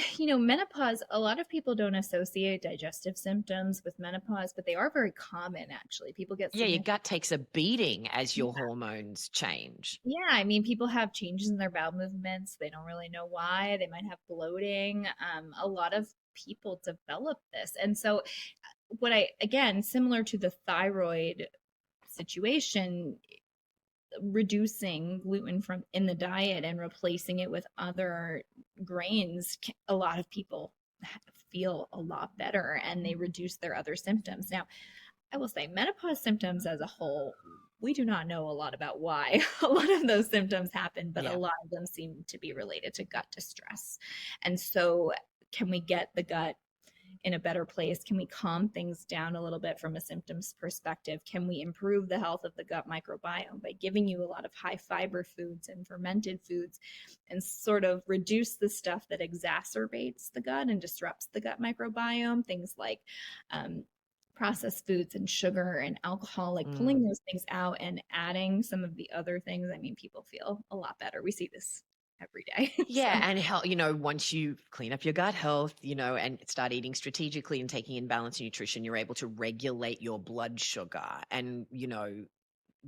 menopause, a lot of people don't associate digestive symptoms with menopause, but they are very common, actually. People get Yeah, your significant. gut takes a beating as your hormones change. Yeah. I mean, people have changes in their bowel movements. They don't really know why. They might have bloating. A lot of people develop this. And so, again, similar to the thyroid situation, reducing gluten from in the diet and replacing it with other grains, a lot of people feel a lot better and they reduce their other symptoms. Now, I will say menopause symptoms as a whole we do not know a lot about why a lot of those symptoms happen, but a Yeah. lot of them seem to be related to gut distress. And so, can we get the gut in a better place? Can we calm things down a little bit from a symptoms perspective? Can we improve the health of the gut microbiome by giving you a lot of high fiber foods and fermented foods and sort of reduce the stuff that exacerbates the gut and disrupts the gut microbiome? Things like um, processed foods and sugar and alcohol, like pulling Mm. those things out and adding some of the other things. I mean, people feel a lot better. We see this every day. So, Yeah, and once you clean up your gut health, and start eating strategically and taking in balanced nutrition, you're able to regulate your blood sugar and,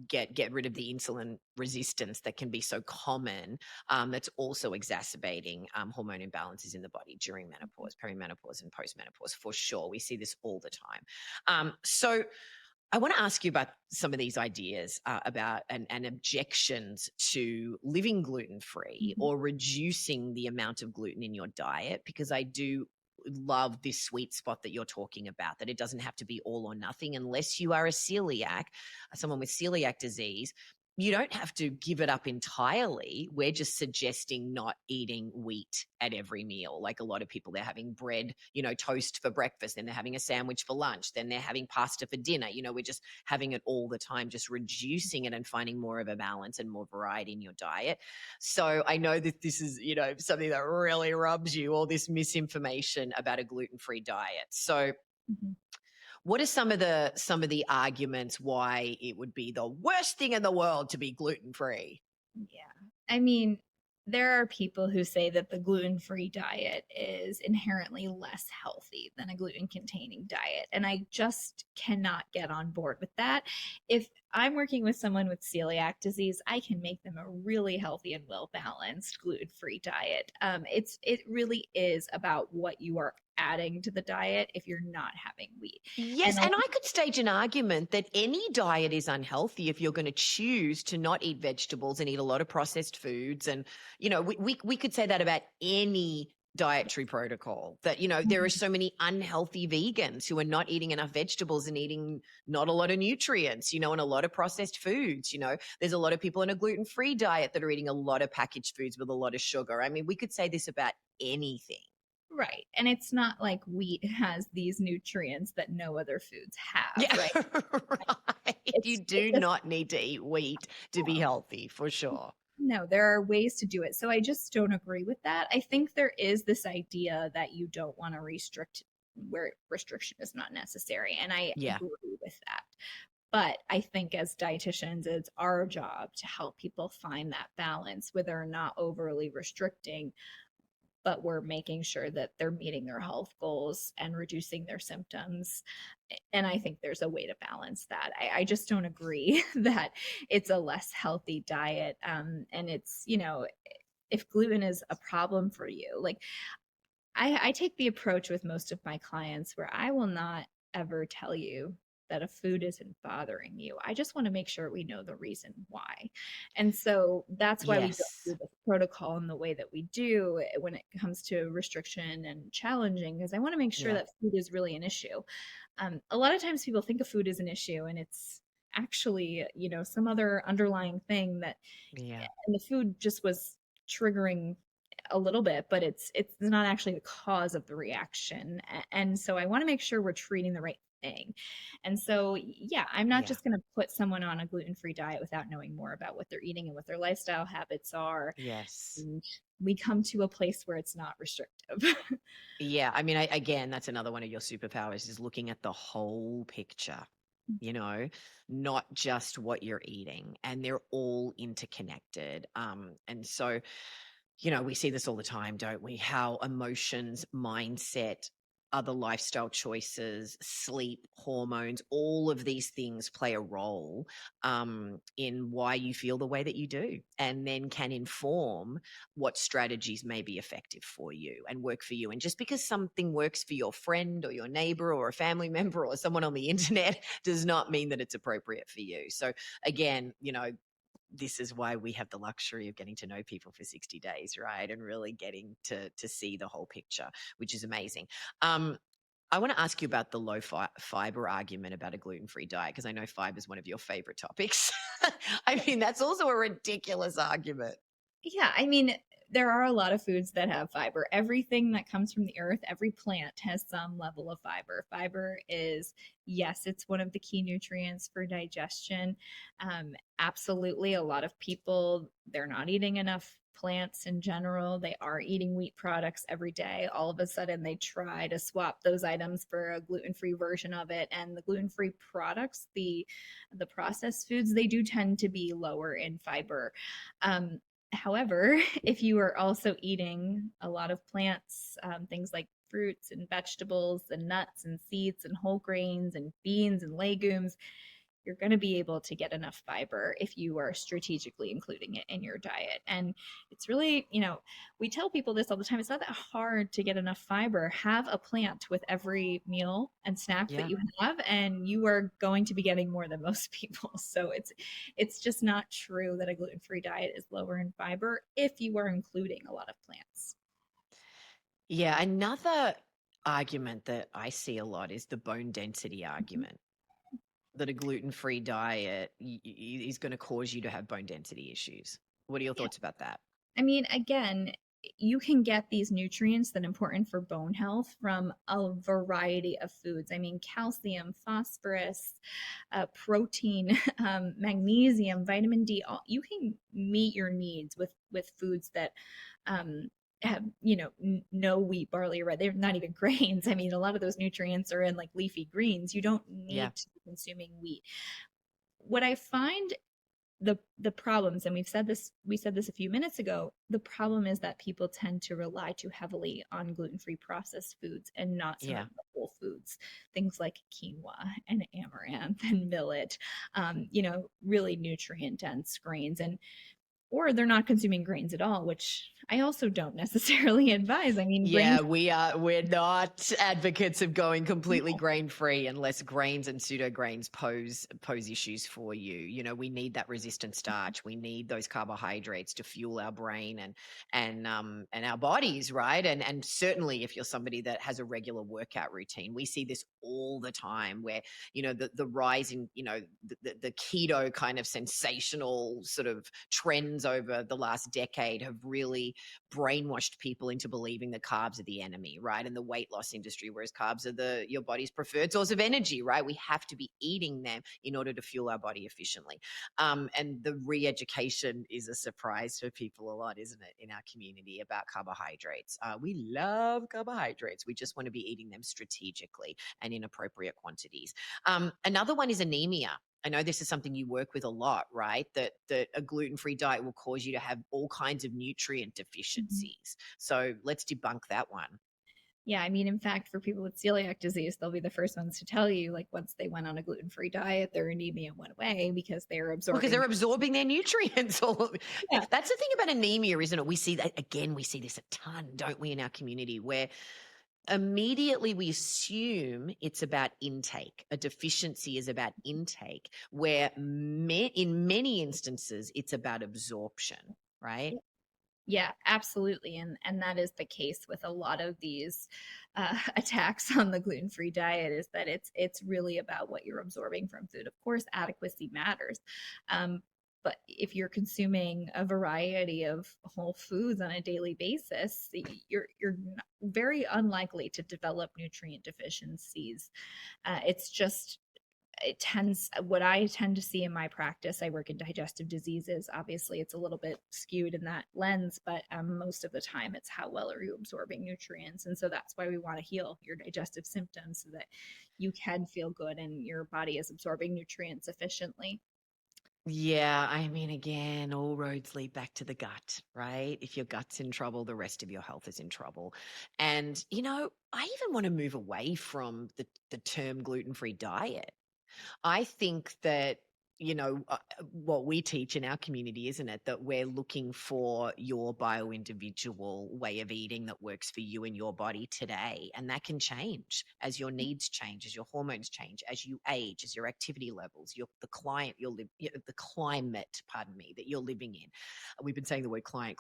get rid of the insulin resistance that can be so common. That's also exacerbating hormone imbalances in the body during menopause, perimenopause, and postmenopause. For sure, we see this all the time. So I want to ask you about some of these ideas about and objections to living gluten free mhm. or reducing the amount of gluten in your diet, because I do love this sweet spot that you're talking about, that it doesn't have to be all or nothing unless you are a celiac, someone with celiac disease. You don't have to give it up entirely. We're just suggesting not eating wheat at every meal. Like a lot of people, they're having bread, toast for breakfast, then they're having a sandwich for lunch, then they're having pasta for dinner. We're just having it all the time, just reducing it and finding more of a balance and more variety in your diet. So I know that this is, something that really rubs you, all this misinformation about a gluten-free diet. So Mhm. what are some of the arguments why it would be the worst thing in the world to be gluten-free? Yeah. I mean, there are people who say that the gluten free diet is inherently less healthy than a gluten containing diet. And I just cannot get on board with that. If I'm working with someone with celiac disease, I can make them a really healthy and well balanced gluten free diet. It really is about what you are adding to the diet if you're not having wheat. Yes, And a and I could stage an argument that any diet is unhealthy if you're going to choose to not eat vegetables and eat a lot of processed foods. And, we could say that about any dietary protocol, that, there are so many unhealthy vegans who are not eating enough vegetables and eating not a lot of nutrients, and a lot of processed foods. There's a lot of people in a gluten-free diet that are eating a lot of packaged foods with a lot of sugar. I mean, we could say this about anything. Right. And it's not like wheat has these nutrients that no other foods have, Yeah, right? right. You It's do just not need to eat wheat to be healthy, for sure. no, there are ways to do it. So I just don't agree with that. I think there is this idea that you don't want to restrict where restriction is not necessary. And I Yeah, agree with that. But I think as dietitians, it's our job to help people find that balance where they're not overly restricting, but we're making sure that they're meeting their health goals and reducing their symptoms. And I think there's a way to balance that. I just don't agree that it's a less healthy diet. And it's, if gluten is a problem for you, like I take the approach with most of my clients where I will not ever tell you that a food isn't bothering you. I just want to make sure we know the reason why. And so that's why we go yes. through the protocol in the way that we do when it comes to restriction and challenging, because I want to make sure Yeah, that food is really an issue. A lot of times people think of food as an issue and it's actually, some other underlying thing that, yeah, and the food just was triggering a little bit, but it's not actually the cause of the reaction. And so I want to make sure we're treating the right thing. And so yeah, I'm not yeah, just going to put someone on a gluten-free diet without knowing more about what they're eating and what their lifestyle habits are. yes. And we come to a place where it's not restrictive. Yeah, I mean, again, that's another one of your superpowers, is looking at the whole picture, you know, not just what you're eating, and they're all interconnected. And so, we see this all the time, don't we? How emotions, mindset, other lifestyle choices, sleep, hormones, all of these things play a role in why you feel the way that you do, and then can inform what strategies may be effective for you and work for you. And just because something works for your friend or your neighbor or a family member or someone on the internet does not mean that it's appropriate for you. So, again, this is why we have the luxury of getting to know people for 60 days, right? And really getting to see the whole picture, which is amazing. Um, I want to ask you about the low fiber argument about a gluten-free diet because I know fiber is one of your favorite topics. I mean, that's also a ridiculous argument. Yeah, I mean, there are a lot of foods that have fiber. Everything that comes from the earth, every plant has some level of fiber. Fiber is, yes, it's one of the key nutrients for digestion. Absolutely, a lot of people, they're not eating enough plants in general. They are eating wheat products every day. All of a sudden, they try to swap those items for a gluten-free version of it. And the gluten-free products, the processed foods, they do tend to be lower in fiber. Um, However, if you are also eating a lot of plants, things like fruits and vegetables and nuts and seeds and whole grains and beans and legumes, you're going to be able to get enough fiber if you are strategically including it in your diet. And it's really, we tell people this all the time. It's not that hard to get enough fiber. Have a plant with every meal and snack that Yeah. you have, and you are going to be getting more than most people. So it's just not true that a gluten-free diet is lower in fiber if you are including a lot of plants. Yeah, another argument that I see a lot is the bone density Mhm. argument that a gluten-free diet is going to cause you to have bone density issues. What are your Yeah. thoughts about that? I mean, again, you can get these nutrients that are important for bone health from a variety of foods. I mean, calcium, phosphorus, protein, magnesium, vitamin D. You can meet your needs with foods that um, have no wheat, barley, or rye. They're not even grains. I mean, a lot of those nutrients are in like leafy greens. You don't Yeah. need to be consuming wheat. What I find the problems, and we said this a few minutes ago, the problem is that people tend to rely too heavily on gluten-free processed foods and not some of Yeah. the whole foods, things like quinoa and amaranth and millet, really nutrient dense grains, and or they're not consuming grains at all, which I also don't necessarily advise. I mean, grains. Yeah, we're not advocates of going completely grain free unless grains and pseudo grains pose issues for you. You know, we need that resistant starch. We need those carbohydrates to fuel our brain and our bodies, right? And certainly if you're somebody that has a regular workout routine, we see this all the time where, the rise in, the keto kind of sensational sort of trends over the last decade have really brainwashed people into believing that carbs are the enemy, right? In the weight loss industry, whereas carbs are your body's preferred source of energy, right? We have to be eating them in order to fuel our body efficiently. And the re-education is a surprise for people a lot, isn't it, in our community about carbohydrates? We love carbohydrates. We just want to be eating them strategically and in appropriate quantities. Another one is anemia. I know this is something you work with a lot, right? That a gluten-free diet will cause you to have all kinds of nutrient Mhm. deficiencies. So let's debunk that one. Yeah, I mean, in fact, for people with celiac disease, they'll be the first ones to tell you, like, once they went on a gluten-free diet, their anemia went away because they are Well, because they're absorbing. absorbing their nutrients. Yeah, That's the thing about anemia, isn't it? We see that again, we see this a ton, don't we, in our community, where immediately we assume it's about intake. A deficiency is about intake, where in many instances, it's about absorption, right? yeah, absolutely, and that is the case with a lot of these attacks on the gluten-free diet. Is that it's really about what you're absorbing from food. Of course, adequacy matters, but if you're consuming a variety of whole foods on a daily basis, you're very unlikely to develop nutrient deficiencies. It's just what I tend to see in my practice. I work in digestive diseases. Obviously, it's a little bit skewed in that lens, but most of the time it's how well are you absorbing nutrients. And so that's why we want to heal your digestive symptoms so that you can feel good and your body is absorbing nutrients efficiently. Yeah, I mean, again, all roads lead back to the gut, right? If your gut's in trouble, the rest of your health is in trouble. And, I even want to move away from the term gluten-free diet. I think that, what we teach in our community, isn't it? That we're looking for your bio-individual way of eating that works for you and your body today. And that can change as your needs change, as your hormones change, as you age, as your activity levels, the climate, pardon me, that you're living in. We've been saying the word client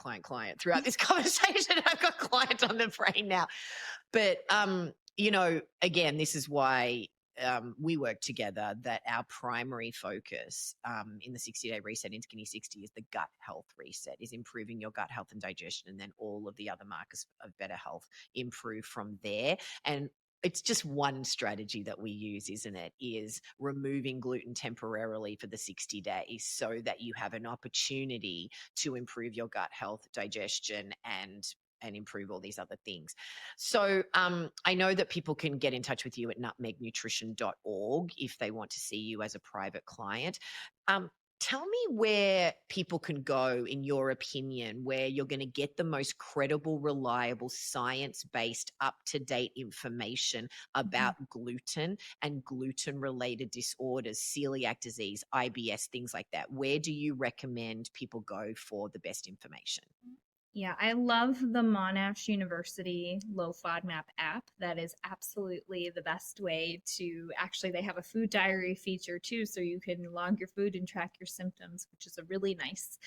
throughout this conversation. I've got client on the brain now. But again, this is why we work together, that our primary focus in the 60-day reset in Skinny 60 is the gut health reset, is improving your gut health and digestion. And then all of the other markers of better health improve from there. And it's just one strategy that we use, isn't it? Is removing gluten temporarily for the 60 days so that you have an opportunity to improve your gut health, digestion, and improve all these other things. So I know that people can get in touch with you at nutmegnutrition.org if they want to see you as a private client. Um, Tell me where people can go, in your opinion, where you're going to get the most credible, reliable, science based, up to date information Mhm. about gluten and gluten related disorders, celiac disease, IBS, things like that. Where do you recommend people go for the best information? Yeah, I love the Monash University Low FODMAP app. That is absolutely the best way to actually, they have a food diary feature too, so you can log your food and track your symptoms, which is a really nice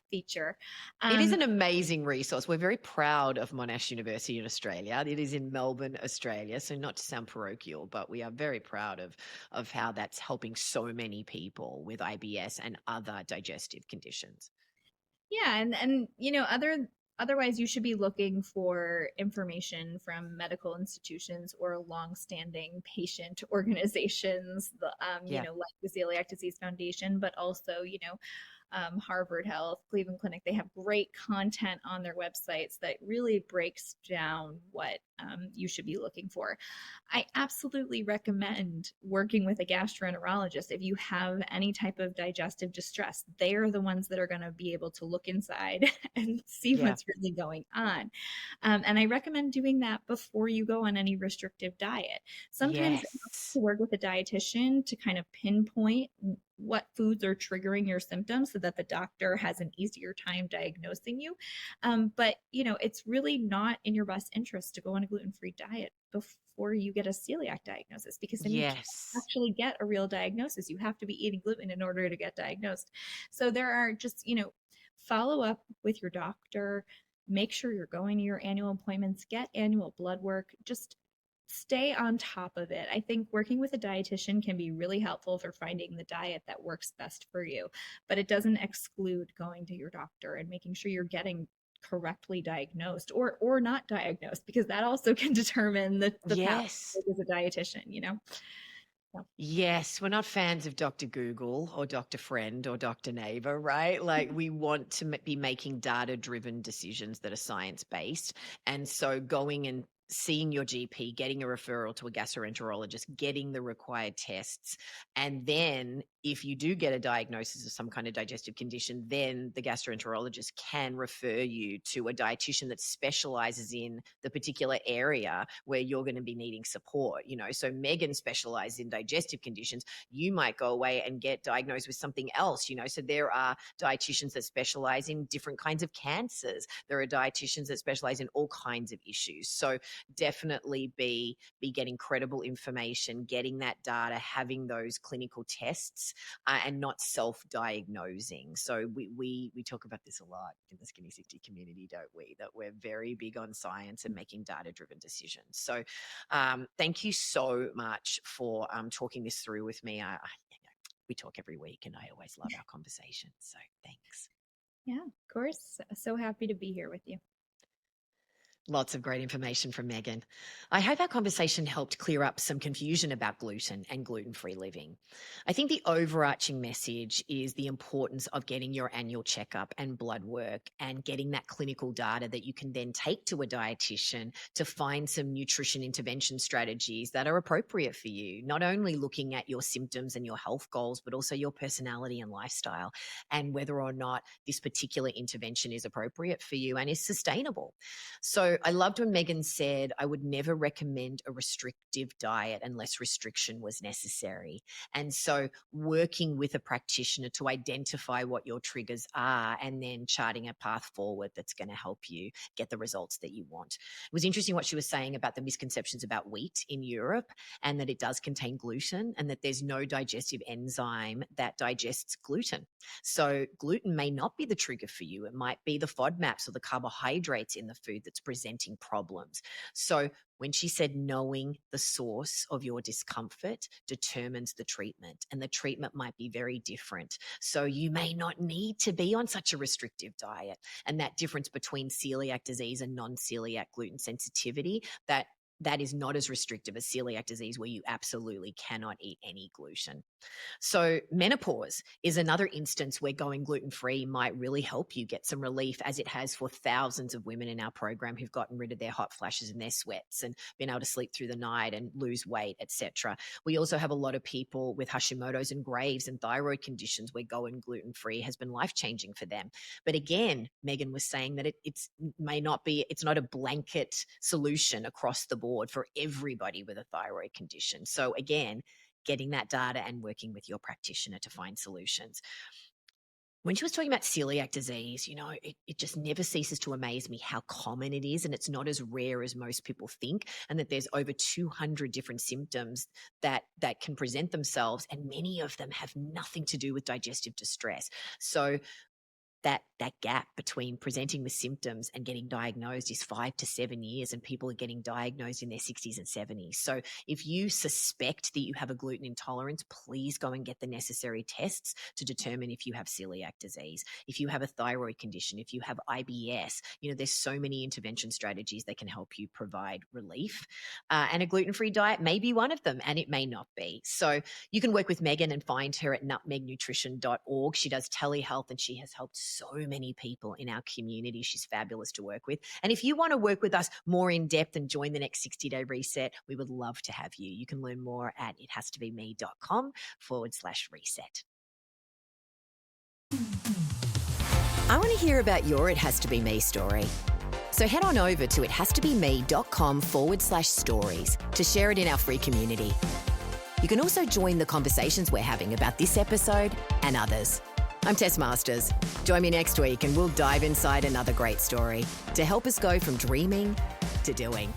feature. It is Um, an amazing resource. We're very proud of Monash University in Australia. It is in Melbourne, Australia. So not to sound parochial, but we are very proud of how that's helping so many people with IBS and other digestive conditions. Yeah, and otherwise you should be looking for information from medical institutions or long-standing patient organizations, Yeah. like the Celiac Disease Foundation, but also, Harvard Health, Cleveland Clinic. They have great content on their websites that really breaks down what you should be looking for. I absolutely recommend working with a gastroenterologist if you have any type of digestive distress. They're the ones that are going to be able to look inside and see Yeah. what's really going on. And I recommend doing that before you go on any restrictive diet. Sometimes it helps Yes. to work with a dietitian to kind of pinpoint what foods are triggering your symptoms so that the doctor has an easier time diagnosing you. But it's really not in your best interest to go on a gluten-free diet before you get a celiac diagnosis, because then you can't Yes. actually get a real diagnosis. You have to be eating gluten in order to get diagnosed. So there are just, follow up with your doctor, make sure you're going to your annual appointments, get annual blood work, just stay on top of it. I think working with a dietitian can be really helpful for finding the diet that works best for you, but it doesn't exclude going to your doctor and making sure you're getting correctly diagnosed or not diagnosed, because that also can determine the path Yes. as a dietitian. So, Yes, we're not fans of Dr. Google or Dr. Friend or Dr. Neighbor, right? Like we want to be making data-driven decisions that are science-based. And so going and seeing your GP, getting a referral to a gastroenterologist, getting the required tests, and then if you do get a diagnosis of some kind of digestive condition, then the gastroenterologist can refer you to a dietitian that specializes in the particular area where you're going to be needing support. So Megan specializes in digestive conditions. You might go away and get diagnosed with something else. So there are dietitians that specialize in different kinds of cancers. There are dietitians that specialize in all kinds of issues. So definitely be getting credible information, getting that data, having those clinical tests, and not self-diagnosing. So we talk about this a lot in the Skinny 60 community, don't we? That we're very big on science and making data-driven decisions. So thank you so much for talking this through with me. We talk every week, and I always love our conversations. So thanks. yeah, of course. So happy to be here with you. Lots of great information from Megan. I hope our conversation helped clear up some confusion about gluten and gluten-free living. I think the overarching message is the importance of getting your annual checkup and blood work and getting that clinical data that you can then take to a dietitian to find some nutrition intervention strategies that are appropriate for you, not only looking at your symptoms and your health goals, but also your personality and lifestyle, and whether or not this particular intervention is appropriate for you and is sustainable. So I loved when Megan said, I would never recommend a restrictive diet unless restriction was necessary. And so working with a practitioner to identify what your triggers are and then charting a path forward that's going to help you get the results that you want. It was interesting what she was saying about the misconceptions about wheat in Europe, and that it does contain gluten and that there's no digestive enzyme that digests gluten. So gluten may not be the trigger for you. It might be the FODMAPs or the carbohydrates in the food that's presenting problems. So when she said knowing the source of your discomfort determines the treatment, and the treatment might be very different. So you may not need to be on such a restrictive diet. And that difference between celiac disease and non-celiac gluten sensitivity, that is not as restrictive as celiac disease, where you absolutely cannot eat any gluten. So, menopause is another instance where going gluten free might really help you get some relief, as it has for thousands of women in our program who've gotten rid of their hot flashes and their sweats and been able to sleep through the night and lose weight, etc. We also have a lot of people with Hashimoto's and Graves and thyroid conditions where going gluten free has been life changing for them. But again, Meghan was saying that it's not a blanket solution across the board for everybody with a thyroid condition. So again, getting that data and working with your practitioner to find solutions. When she was talking about celiac disease, it just never ceases to amaze me how common it is, and it's not as rare as most people think, and that there's over 200 different symptoms that can present themselves, and many of them have nothing to do with digestive distress. So that gap between presenting with symptoms and getting diagnosed is 5 to 7 years, and people are getting diagnosed in their 60s and 70s. So if you suspect that you have a gluten intolerance, please go and get the necessary tests to determine if you have celiac disease. If you have a thyroid condition, if you have IBS, there's so many intervention strategies that can help you provide relief. And a gluten-free diet may be one of them, and it may not be. So you can work with Meghan and find her at nutmegnutrition.org. She does telehealth, and she has helped so many people in our community. She's fabulous to work with. And if you want to work with us more in depth and join the next 60-day reset, we would love to have you. You can learn more at ithastobeme.com/reset. I want to hear about your It Has to Be Me story. So head on over to ithastobeme.com/stories to share it in our free community. You can also join the conversations we're having about this episode and others. I'm Tess Masters. Join me next week and we'll dive inside another great story to help us go from dreaming to doing.